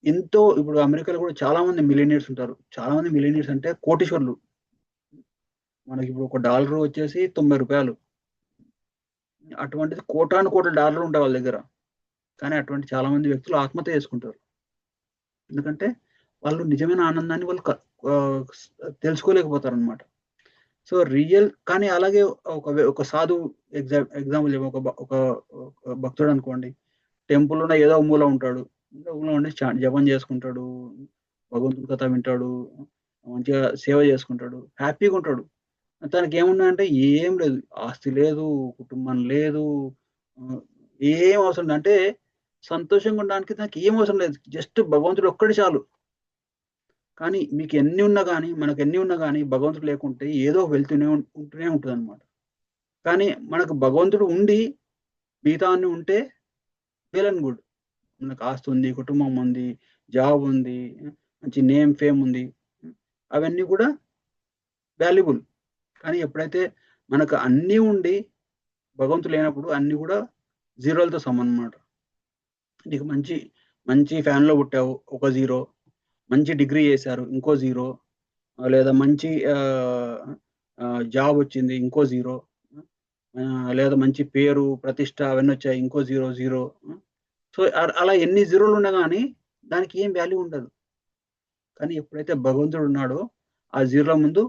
ఎంతో ఇప్పుడు అమెరికాలో కూడా చాలా మంది మిలియనీర్స్ ఉంటారు. చాలా మంది మిలియనీర్స్ అంటే కోటీశ్వరులు. మనకిప్పుడు ఒక డాలర్ వచ్చేసి రూ. 90. అటువంటిది కోటాను కోట్ల డాలర్లు ఉంటాయి వాళ్ళ దగ్గర. కానీ అటువంటి చాలా మంది వ్యక్తులు ఆత్మహత్య చేసుకుంటారు. ఎందుకంటే వాళ్ళు నిజమైన ఆనందాన్ని వాళ్ళు స్ తెలుసుకోలేకపోతారనమాట. సో, కానీ అలాగే ఒక సాధువు ఎగ్జాంపుల్ చెప్పు, ఒక భక్తుడనుకోండి. టెంపుల్‌లోనే ఏదో ఒక మూల ఉంటాడు. ఏదో ఒక మూల ఉండి జపం చేసుకుంటాడు. భగవంతుడి కథ వింటాడు. మంచిగా సేవ చేసుకుంటాడు. హ్యాపీగుంటాడు. తనకేమున్నాయంటే ఏం లేదు. ఆస్తి లేదు, కుటుంబం లేదు, ఆహ్, ఏం అవసరం లేదు. అంటే సంతోషంగా ఉండడానికి తనకేం అవసరం లేదు. జస్ట్ భగవంతుడు ఒక్కడు చాలు. కానీ మీకెన్ని ఉన్నా గాని, మనకెన్ని ఉన్నా గాని భగవంతుడు లేకుంటే ఏదో ఉంటూనే ఉంటదనమాట. కానీ మనకు భగవంతుడు ఉండి మిగతా అన్నీ ఉంటే వెల్ అండ్ గుడ్. మనకు ఆస్తుంది, కుటుంబం ఉంది, జాబ్ ఉంది, మంచి నేమ్, ఫేమ్ ఉంది. అవన్నీ కూడా వాల్యుబుల్. కానీ ఎప్పుడైతే మనకు అన్నీ ఉండి భగవంతుడు లేనప్పుడు అన్నీ కూడా జీరోలతో సమానమనమాట. నీకు మంచి ఫ్యామిలీలో పుట్టావు, ఒక జీరో. మంచి డిగ్రీ చేశారు, ఇంకో జీరో. లేదా మంచి జాబొచ్చింది, ఇంకో జీరో. లేదా మంచి పేరు, ప్రతిష్ట అవన్నొచ్చాయి, ఇంకో జీరో, జీరో. సో, అలా ఎన్ని జీరోలున్నా గాని దానికి ఏం వాల్యూ ఉండదు. కానీ ఎప్పుడైతే భగవంతుడున్నాడో ఆ జీరోల ముందు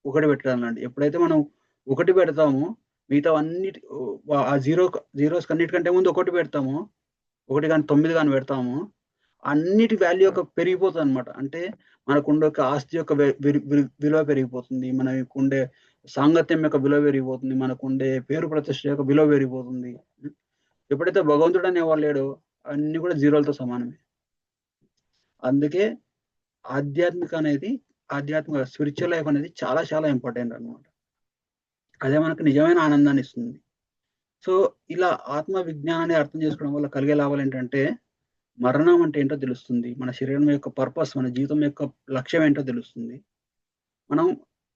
ఒకటి పెట్టాలండి. ఎప్పుడైతే మనం ఒకటి పెడతామో మిగతావన్నిటి ఆ జీరోస్ అన్నిటికంటే ముందు ఒకటి పెడతామో, 1 గాని 9 గాని పెడతామో అన్నిటి వాల్యూ పెరిగిపోతదనమాట. అంటే మనకుండే ఒక ఆస్తి యొక్క విలువ పెరిగిపోతుంది. మనకుండే సాంగత్యం యొక్క విలువ పెరిగిపోతుంది. మనకుండే పేరు ప్రతిష్ట యొక్క విలువ పెరిగిపోతుంది. హ్మ్. ఎప్పుడైతే భగవంతుడు అనేవాడు లేడో అన్నీ కూడా జీరోలతో సమానమే. అందుకే ఆధ్యాత్మిక స్పిరిచ్యువల్ లైఫ్ అనేది చాలా చాలా ఇంపార్టెంట్ అన్నమాట. అదే మనకు నిజమైన ఆనందాన్ని ఇస్తుంది. సో, ఇలా ఆత్మ విజ్ఞానాన్ని అర్థం చేసుకోవడం వల్ల కలిగే లాభాలేంటంటే, మరణం అంటే ఏంటో తెలుస్తుంది. మన శరీరం యొక్క పర్పస్, మన జీవితం యొక్క లక్ష్యం ఏంటో తెలుస్తుంది. మనం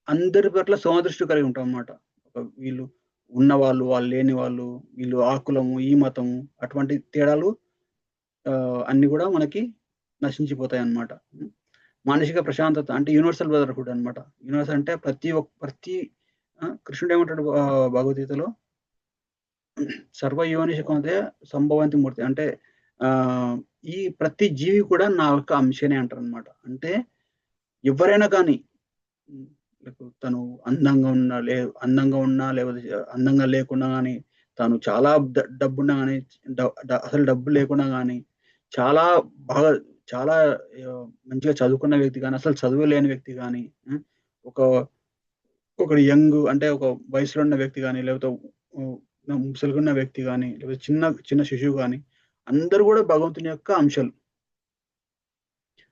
అందరి పట్ల సమదృష్టి కలిగి ఉంటామన్నమాట. వీళ్ళు ఉన్నవాళ్ళు, వాళ్ళు లేని వాళ్ళు, వీళ్ళు ఆ కులము, ఈ మతము అటువంటి తేడాలు అన్నీ గూడా మనకి నశించిపోతాయన్నమాట. హ్మ్. మానసిక ప్రశాంతత అంటే యూనివర్సల్ బ్రదర్‌హుడ్ అన్నమాట. యూనివర్సల్ అంటే ప్రతి కృష్ణుడు ఏమంటాడు భగవద్గీతలో, సర్వయోనిషు కౌంతేయ సంభవంతి మూర్తి. అంటే ఆహ్, ఈ ప్రతి జీవి కూడా నా యొక్క అంశనే అంటారనమాట. అంటే ఎవ్వరైనా కానీ, హ్మ్. తను అందంగా ఉన్నా లేకపోతే అందంగా లేకున్నా గాని, తను చాలా డబ్బున్నా గాని, డ డ అసలు డబ్బు లేకున్నా గాని, చాలా బాగా చాలా మంచిగా చదువుకున్న వ్యక్తి కానీ, అసలు చదువు లేని వ్యక్తి కానీ, ఒక ఒకడు యంగ్ అంటే ఒక వయసులో ఉన్న వ్యక్తి గాని, లేకపోతే హ్మ్, ముసలిగున్న వ్యక్తి గాని, లేకపోతే చిన్న చిన్న శిశువు గాని, అందరూ గూడా భగవంతుని యొక్క అంశాలు.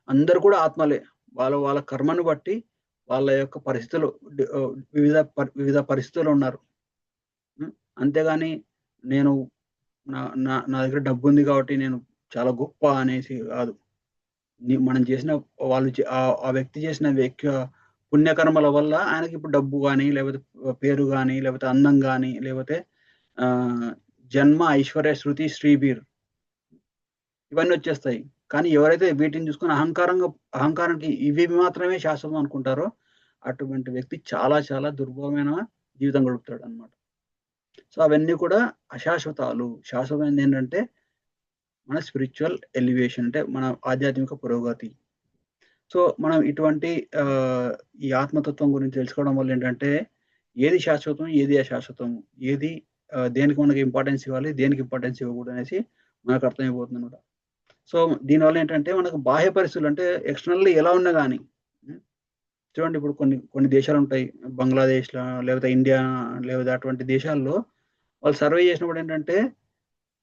అందరూ కూడా ఆత్మలే. వాళ్ళ వాళ్ళ కర్మను బట్టి వాళ్ళ యొక్క పరిస్థితులు వివిధ పరిస్థితుల్లో ఉన్నారు. హ్మ్. అంతేగాని నేను నా నా నా దగ్గర డబ్బుంది కాబట్టి నేను చాలా గొప్ప అనేసి గాదు. మనం చేసిన ఆ వ్యక్తి చేసిన పుణ్యకర్మల వల్ల ఆయనకిప్పుడు డబ్బు గాని, లేపోతే పేరు గాని, లేపోతే అందం గాని, లేపోతే ఆహ్, జన్మ, ఐశ్వర్య, శృతి, శ్రీబీర్ ఇవన్నీ వచ్చేస్తాయి. కానీ ఎవరైతే వీటిని చూసుకొని అహంకారానికి ఇవి మాత్రమే శాశ్వతం అనుకుంటారో, అటువంటి వ్యక్తి చాలా చాలా దుర్భరమైన జీవితం గడుపుతాడనమాట. సో, అవన్నీ కూడా అశాశ్వతాలు. శాశ్వతమైనదేంటంటే మన స్పిరిచ్యువల్ ఎలివేషన్ అంటే మన ఆధ్యాత్మిక పురోగతి. సో, మనం ఇటువంటి ఈ ఆత్మతత్వం గురించి తెలుసుకోవడం వల్ల ఏంటంటే, ఏది శాశ్వతం, ఏది అశాశ్వతం, ఏది దేనికి మనకి ఇంపార్టెన్స్ ఇవ్వాలి, దేనికి ఇంపార్టెన్స్ ఇవ్వకూడదనేసి మనకు అర్థమైపోతుందనమాట. సో, దీనివల్ల ఏంటంటే మనకు బాహ్య పరిస్థితులు అంటే ఎక్స్‌టర్నల్లీ ఎలా ఉన్నా గాని హ్మ్. చూడండి ఇప్పుడు కొన్ని కొన్ని దేశాలుంటాయి. బంగ్లాదేశ్‌లో లేకపోతే ఇండియా లేకపోతే అటువంటి దేశాల్లో వాళ్ళు సర్వే చేసినప్పుడు ఏంటంటే,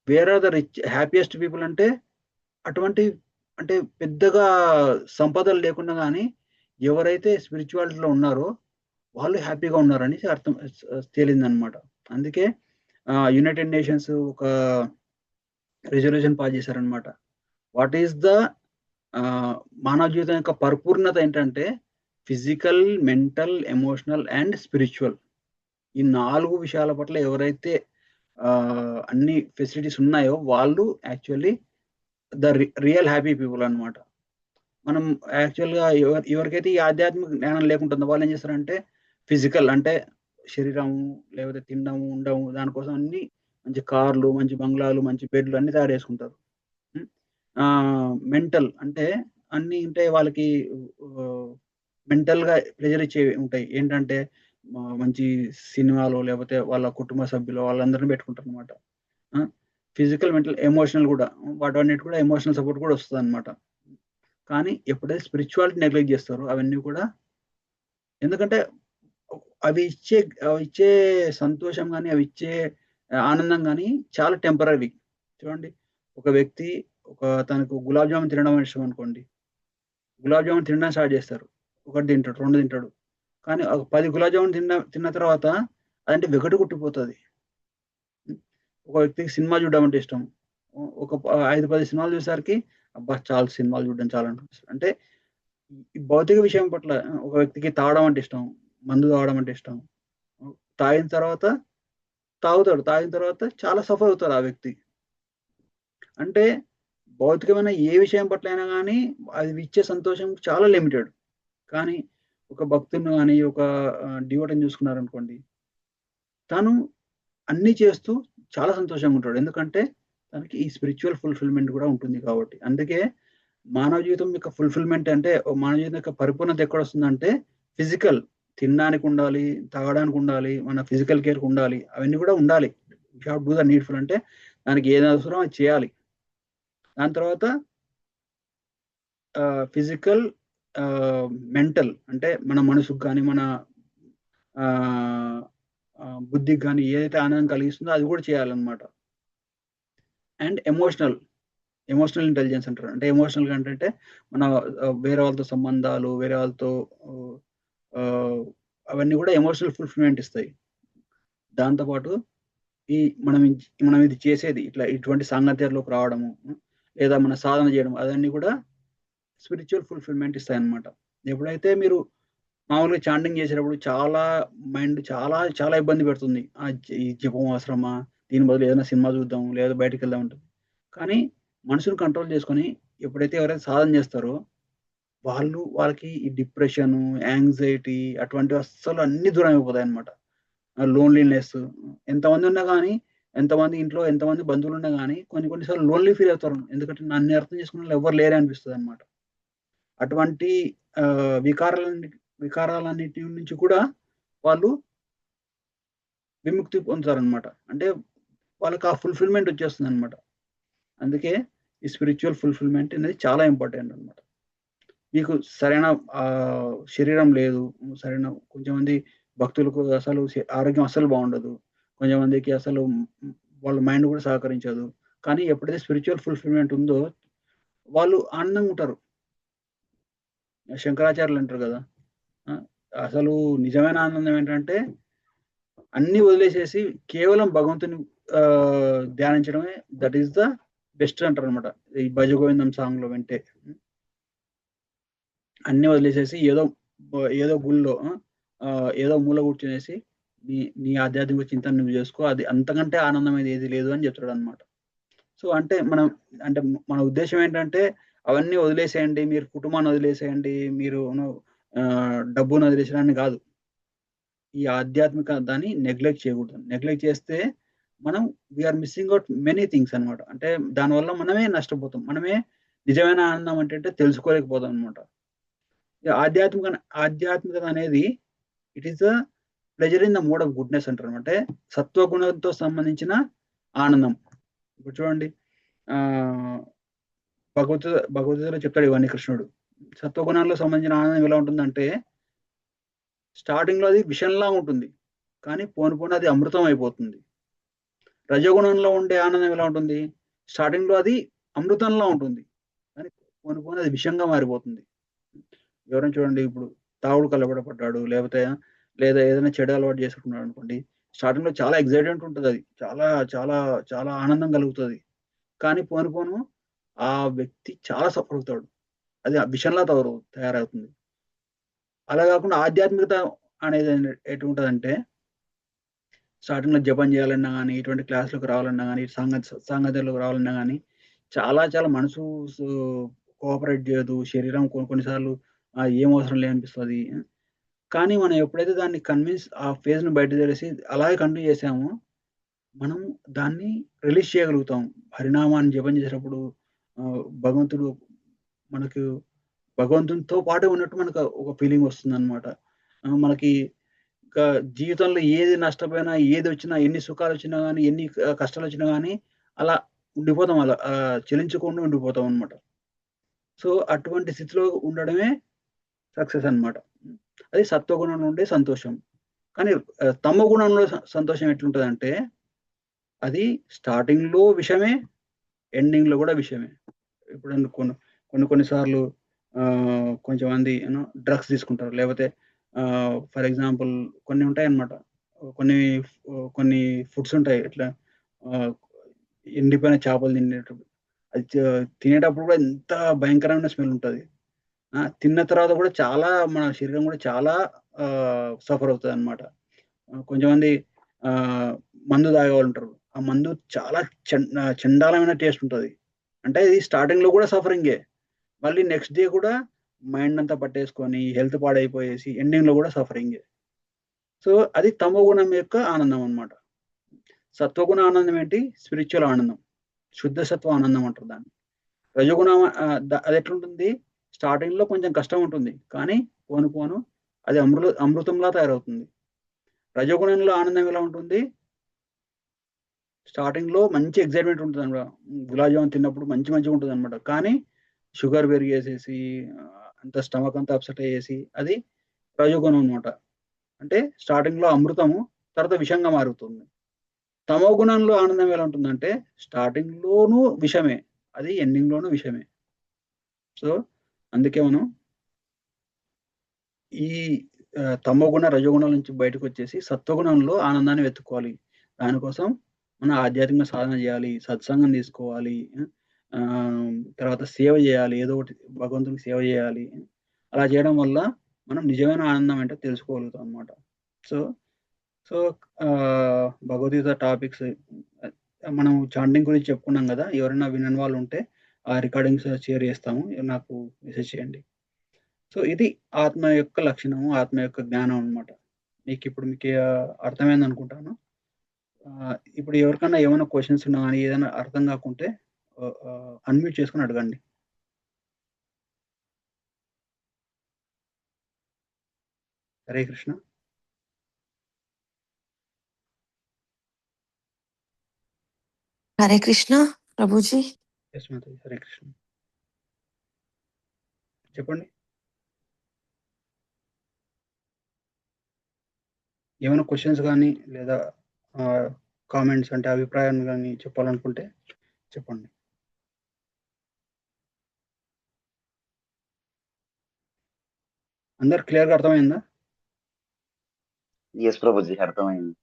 where are the happiest people అంటే అటువంటి అంటే పెద్దగా సంపదలు లేకున్నా గాని, ఎవరైతే స్పిరిచువాలిటీలో ఉన్నారో వాళ్ళు హ్యాపీగా ఉన్నారనేసి అర్థం తేలిందనమాట. అందుకే యునైటెడ్ నేషన్స్ ఒక రిజల్యూషన్ పాస్ చేశారనమాట. వాట్ ఈస్ ద ఆహ్, మానవ జీవితం యొక్క పరిపూర్ణత ఏంటంటే physical, mental, emotional and spiritual. ఈ 4 విషయాల పట్ల ఎవరైతే అన్ని ఫెసిలిటీస్ ఉన్నాయో వాళ్ళు యాక్చువల్లీ రియల్ హ్యాపీ పీపుల్ అన్నమాట. మనం యాక్చువల్‌గా ఎవరికైతే ఈ ఆధ్యాత్మిక జ్ఞానం లేకుంటుందో వాళ్ళేం చేస్తారంటే ఫిజికల్ అంటే శరీరము, లేకపోతే తినడము, ఉండడము దానికోసం అన్నీ మంచి కార్లు, మంచి బంగ్లాలు, మంచి బెడ్‌లు అన్నీ తయారు చేసుకుంటారు. హ్మ్. మెంటల్ అంటే అన్నీ అంటే వాళ్ళకి ఆహ్, మెంటల్‌గా ప్రెషర్ ఇచ్చేవి ఉంటాయి. ఏంటంటే మంచి సినిమాలు లేకపోతే వాళ్ళ కుటుంబ సభ్యులు వాళ్ళందరిని పెట్టుకుంటారనమాట. ఆ! ఫిజికల్, మెంటల్, ఎమోషనల్ గూడా. వాటన్నిటి కూడా ఎమోషనల్ సపోర్ట్ కూడా వస్తదనమాట. కానీ ఎప్పుడైతే స్పిరిచువాలిటీ నెగ్లెక్ట్ జేస్తారో అవన్నీ కూడా ఎందుకంటే అవిచ్చే సంతోషం గాని, అవిచ్చే ఆనందం గాని చాలా టెంపరరీ. చూడండి ఒక వ్యక్తి తనకు గులాబ్ జామున్ తినడం ఇష్టమనుకోండి. గులాబ్ జామున్ తినడం స్టార్ట్ జేస్తారు. 1 తింటాడు, 2 తింటాడు. కానీ ఒక 10 గులాబ్ జామున్ తిన్న తర్వాత అదంటే వెగటు పుట్టిపోతది. హ్మ్. ఒక వ్యక్తికి సినిమా చూడడం అంటే ఇష్టం. ఒక 5, 10 సినిమాలు చూసేసరికి అబ్బా! చాలు సినిమాలు చూడడం చాలనిపిస్తది. అంటే ఈ భౌతిక విషయం పట్ల ఒక వ్యక్తికి తాగడం అంటే ఇష్టం. మందు తాగడం అంటే ఇష్టం. తాగిన తర్వాత తాగుతాడు. తాగిన తర్వాత చాలా సఫర్ అవుతారు ఆ వ్యక్తి. అంటే భౌతికమైన ఏ విషయం పట్లైనా గాని అది ఇచ్చే సంతోషం చాలా లిమిటెడ్. కానీ ఒక భక్తుడిని గాని, ఒక డివోటీని చూసుకున్నారనుకోండి. తను అన్నీ చేస్తూ చాలా సంతోషంగా ఉంటాడు. ఎందుకంటే తనకి ఈ స్పిరిచ్యువల్ ఫుల్‌ఫిల్‌మెంట్ గూడా ఉంటుంది కాబట్టి. అందుకే మానవ జీవితం యొక్క ఫుల్‌ఫిల్‌మెంట్ అంటే మానవ జీవితం యొక్క పరిపూర్ణత ఎక్కడొస్తుందంటే ఫిజికల్ తినడానికుండాలి, తాగడానికుండాలి, మన ఫిజికల్ కేర్‌కుండాలి. అవన్నీ గూడా ఉండాలి. You have to do the needful అంటే దానికి ఏది అవసరమో అది చేయాలి. దాని తర్వాత ఫిజికల్ మెంటల్ అంటే మన మనసుకు గాని, మన ఆహ్, బుద్ధికి గాని ఏదైతే ఆనందం కలిగిస్తుందో అది గూడా చేయాలన్నమాట. అండ్ ఎమోషనల్ ఇంటెలిజెన్స్ అంటారు. అంటే ఎమోషనల్‌గా ఏంటంటే మన వేరే వాళ్ళతో సంబంధాలు, వేరే వాళ్ళతో ఆహ్, ఆహ్, అవన్నీ గూడా ఎమోషనల్ ఫుల్‌ఫిల్‌మెంట్ ఇస్తాయి. దాంతో పాటు ఈ మనం ఇది చేసేది ఇటువంటి సాంగత్యాల్లోకి రావడము, లేదా మన సాధన చేయడం అవన్నీ గూడా స్పిరిచ్యువల్ ఫుల్‌ఫిల్‌మెంట్ ఇస్తాయన్నమాట. ఎప్పుడైతే మీరు మామూలుగా చాంటింగ్ చేసేటప్పుడు మైండ్ చాలా చాలా ఇబ్బంది పెడుతుంది. ఈ జపం అవసరమా? దీని బదులు ఏదైనా సినిమా చూద్దాం, లేదా బయటికెళ్దాం ఉంటుంది. కానీ మనసుని కంట్రోల్ చేసుకొని ఎప్పుడైతే ఎవరైతే సాధన చేస్తారో వాళ్ళకి ఈ డిప్రెషను, యాంక్సైటీ అటువంటివి అస్సలు అన్నీ దూరం అయిపోతాయన్నమాట. లోన్‌లీనెస్ ఎంతమంది ఉన్నా గాని, ఎంతమంది బంధువులున్నా గాని కొన్ని కొన్ని సార్లు లోన్‌లీ ఫీల్ అవుతారు. ఎందుకంటే నన్ను అర్థం చేసుకున్నోళ్ళు ఎవ్వరు లేరే అనిపిస్తదన్నమాట. అటువంటి ఆహ్, వికారాలన్ని వికారాలన్నిటి నుంచి కూడా వాళ్ళు విముక్తి పొందుతారనమాట. అంటే వాళ్ళకి ఆ ఫుల్‌ఫిల్‌మెంట్ వచ్చేస్తుందనమాట. అందుకే ఈ స్పిరిచువల్ ఫుల్ఫిల్మెంట్ అనేది చాలా ఇంపార్టెంట్ అనమాట. మీకు సరైన శరీరం లేదు, సరైన కొంచెం మంది భక్తులకు అసలు ఆరోగ్యం అస్సలు బాగుండదు, కొంచెం మందికి అసలు వాళ్ళ మైండ్ కూడా సహకరించదు. కానీ ఎప్పుడైతే స్పిరిచువల్ ఫుల్ఫిల్మెంట్ ఉందో వాళ్ళు ఆనందంగా ఉంటారు. శంకరాచార్యులు అంటారు కదా, అసలు నిజమైన ఆనందం ఏంటంటే అన్ని వదిలేసేసి కేవలం భగవంతుని ధ్యానించడమే, దట్ ఈస్ ద బెస్ట్ అంటారు అనమాట. ఈ భజగోవిందం సాంగ్ లో వింటే అన్ని వదిలేసేసి ఏదో గుళ్ళో ఏదో మూల కూర్చునేసి నీ ఆధ్యాత్మిక చింతన నువ్వు చేసుకో, అది అంతకంటే ఆనందమైనది ఏది లేదు అని చెప్తాడు అనమాట. సో అంటే మన ఉద్దేశం ఏంటంటే అవన్నీ వదిలేసేయండి, మీరు కుటుంబాన్ని వదిలేసేయండి, మీరు డబ్బును వదిలేసేయడానికి కాదు. ఈ ఆధ్యాత్మిక దాన్ని నెగ్లెక్ట్ చేయకూడదు. నెగ్లెక్ట్ చేస్తే మనం we are missing out many things అనమాట. అంటే దానివల్ల మనమే నష్టపోతాం, మనమే నిజమైన ఆనందం అంటే తెలుసుకోలేకపోతాం అనమాట. ఆధ్యాత్మికత అనేది it is the pleasure in the mode of goodness అంటారు అనమాట. సత్వగుణంతో సంబంధించిన ఆనందం. ఇప్పుడు చూడండి, భగవద్గీతలో చెప్తాడు ఇవన్నీ కృష్ణుడు. సత్వగుణాల్లో సంబంధించిన ఆనందం ఎలా ఉంటుందంటే స్టార్టింగ్ లో అది విషంలా ఉంటుంది, కానీ పోను అది అమృతం అయిపోతుంది. రజగుణంలో ఉండే ఆనందం ఎలా ఉంటుంది? స్టార్టింగ్ లో అది అమృతంలా ఉంటుంది, కానీ పోను అది విషంగా మారిపోతుంది. ఎవరైనా చూడండి, ఇప్పుడు తాగుడు కలబడపడ్డాడు, లేదా ఏదైనా చెడు అలవాటు చేసుకున్నాడు అనుకోండి, స్టార్టింగ్ లో చాలా ఎగ్జైటెంట్ ఉంటుంది, అది చాలా చాలా చాలా ఆనందం కలుగుతుంది. కానీ పోను ఆ వ్యక్తి చాలా సఫర్ అవుతాడు, అది విషంలా తయారవుతుంది. అలా కాకుండా ఆధ్యాత్మికత అనేది ఎటు ఉంటుందంటే స్టార్టింగ్ లో జపం చేయాలన్నా కానీ, ఇటువంటి క్లాసులకు రావాలన్నా కానీ, సాంగత్యంలోకి రావాలన్నా కానీ చాలా చాలా మనసు కోఆపరేట్ చేయదు. శరీరం కొన్నిసార్లు ఏం అవసరం లే అనిపిస్తుంది. కానీ మనం ఎప్పుడైతే దాన్ని ఆ ఫేజ్ ను బయట తెలిసి అలాగే కంటిన్యూ చేసామో మనం దాన్ని రిలీజ్ చేయగలుగుతాం. హరినామాన్ని జపం చేసేటప్పుడు భగవంతుడు మనకు భగవంతునితో పాటు ఉన్నట్టు మనకు ఒక ఫీలింగ్ వస్తుంది అనమాట. మనకి ఇంకా జీవితంలో ఏది నష్టపోయినా, ఏది వచ్చినా, ఎన్ని సుఖాలు వచ్చినా కానీ, ఎన్ని కష్టాలు వచ్చినా కానీ అలా ఉండిపోతాం, అలా చెలించకుండా ఉండిపోతాం అనమాట. సో అటువంటి స్థితిలో ఉండడమే సక్సెస్ అనమాట. అది సత్వగుణంలో ఉండే సంతోషం. కానీ తమో గుణంలో సంతోషం ఎట్లుంటుందంటే అది స్టార్టింగ్ లో విషమే, ఎండింగ్ లో కూడా విషమే. ఇప్పుడు కొన్నిసార్లు కొంచెం మంది డ్రగ్స్ తీసుకుంటారు, లేకపోతే ఫర్ ఎగ్జాంపుల్ కొన్ని ఉంటాయి అన్నమాట. కొన్ని ఫుడ్స్ ఉంటాయి ఇట్లా, ఎండిపోయిన చేపలు తినేటప్పుడు, అది తినేటప్పుడు కూడా ఎంత భయంకరమైన స్మెల్ ఉంటుంది. తిన్న తర్వాత కూడా చాలా మన శరీరం కూడా చాలా సఫర్ అవుతుంది అనమాట. కొంచెమంది మందు తాగే వాళ్ళు ఉంటారు, ఆ మందు చాలా చండాలమైన టేస్ట్ ఉంటుంది. అంటే ఇది స్టార్టింగ్ లో కూడా సఫరింగే, మళ్ళీ నెక్స్ట్ డే కూడా మైండ్ అంతా పట్టేసుకొని హెల్త్ పాడైపోయేసి ఎండింగ్ లో కూడా సఫరింగే. సో అది తమో గుణం యొక్క ఆనందం అనమాట. సత్వగుణ ఆనందం ఏంటి? స్పిరిచువల్ ఆనందం, శుద్ధ సత్వ ఆనందం అంటారు దాన్ని. రజగుణం అది ఎట్లుంటుంది? స్టార్టింగ్ లో కొంచెం కష్టం ఉంటుంది, కానీ పోను అది అమృతంలా తయారవుతుంది. రజగుణంలో ఆనందం ఎలా ఉంటుంది? స్టార్టింగ్ లో మంచి ఎగ్జైట్మెంట్ ఉంటుంది అనమాట, గులాబ్ జామున్ తిన్నప్పుడు మంచిగా ఉంటుంది అనమాట. కానీ షుగర్ పెరిగేసేసి అంత స్టమక్ అంతా అప్సెట్ అయ్యేసి అది రజోగుణం అనమాట. అంటే స్టార్టింగ్ లో అమృతము, తర్వాత విషంగా మారుతుంది. తమో గుణంలో ఆనందం ఎలా ఉంటుందంటే స్టార్టింగ్ లోనూ విషమే, అది ఎండింగ్ లోనూ విషమే. సో అందుకే మనం ఈ తమో గుణ రజోగుణాల నుంచి బయటకు వచ్చేసి సత్వగుణంలో ఆనందాన్ని వెతుక్కోవాలి. దానికోసం మనం ఆధ్యాత్మిక సాధన చేయాలి, సత్సంగం తీసుకోవాలి, తర్వాత సేవ చేయాలి, ఏదో ఒకటి భగవంతునికి సేవ చేయాలి. అలా చేయడం వల్ల మనం నిజమైన ఆనందం అంటే తెలుసుకోగలుగుతాం అనమాట. సో సో భగవద్గీత టాపిక్స్ మనం చాంటింగ్ గురించి చెప్పుకున్నాం కదా. ఎవరైనా వినని వాళ్ళు ఉంటే ఆ రికార్డింగ్స్ షేర్ చేస్తాము, నాకు మెసేజ్ చేయండి. సో ఇది ఆత్మ యొక్క లక్షణము, ఆత్మ యొక్క జ్ఞానం అనమాట. మీకు అర్థమైంది అనుకుంటాను. ఇప్పుడు ఎవరికైనా ఏమైనా క్వశ్చన్స్ ఉన్నా కానీ, ఏదైనా అర్థం కాకుంటే అన్మ్యూట్ చేసుకుని అడగండి. హరే కృష్ణ. హరే కృష్ణ ప్రభుజీ. ఎస్ మాతాజీ, హరే కృష్ణ. చెప్పండి. ఏమైనా క్వశ్చన్స్ కానీ లేదా కామెంట్స్ అంటే అభిప్రాయాన్ని కానీ చెప్పాలనుకుంటే చెప్పండి. అందరు క్లియర్గా అర్థమైందా? ఎస్ ప్రభుజీ, అర్థమైంది.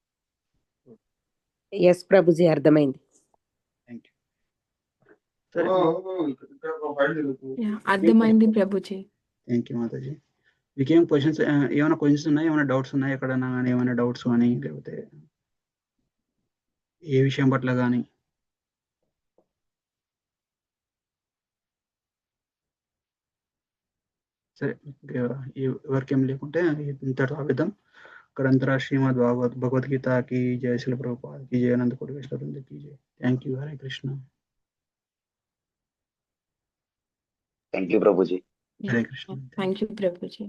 ఎస్ ప్రభుజీ, అర్థమైంది. Thank you. సరే, అర్థమైంది ప్రభుజీ. Thank you Mataji. మీకేం క్వశ్చన్స్, ఏమైనా క్వశ్చన్స్ ఉన్నాయి, ఏమైనా డౌట్స్ ఉన్నాయి ఎక్కడైనా కానీ, ఏమైనా డౌట్స్ కానీ లేకపోతే ఏ విషయం పట్ల కానీ? సరే, ఎవరికేం లేకుంటే ఇంతటితో ఆపిద్దాం. గ్రంథరా శ్రీమద్ భగవద్గీతకి జయ, శిల ప్రభుపాదకి జయ, అనంత కోటి వైష్ణవ బృందకి జయ. Thank you. Hare Krishna. Thank you Prabhuji. Hare Krishna. Thank you Prabhuji.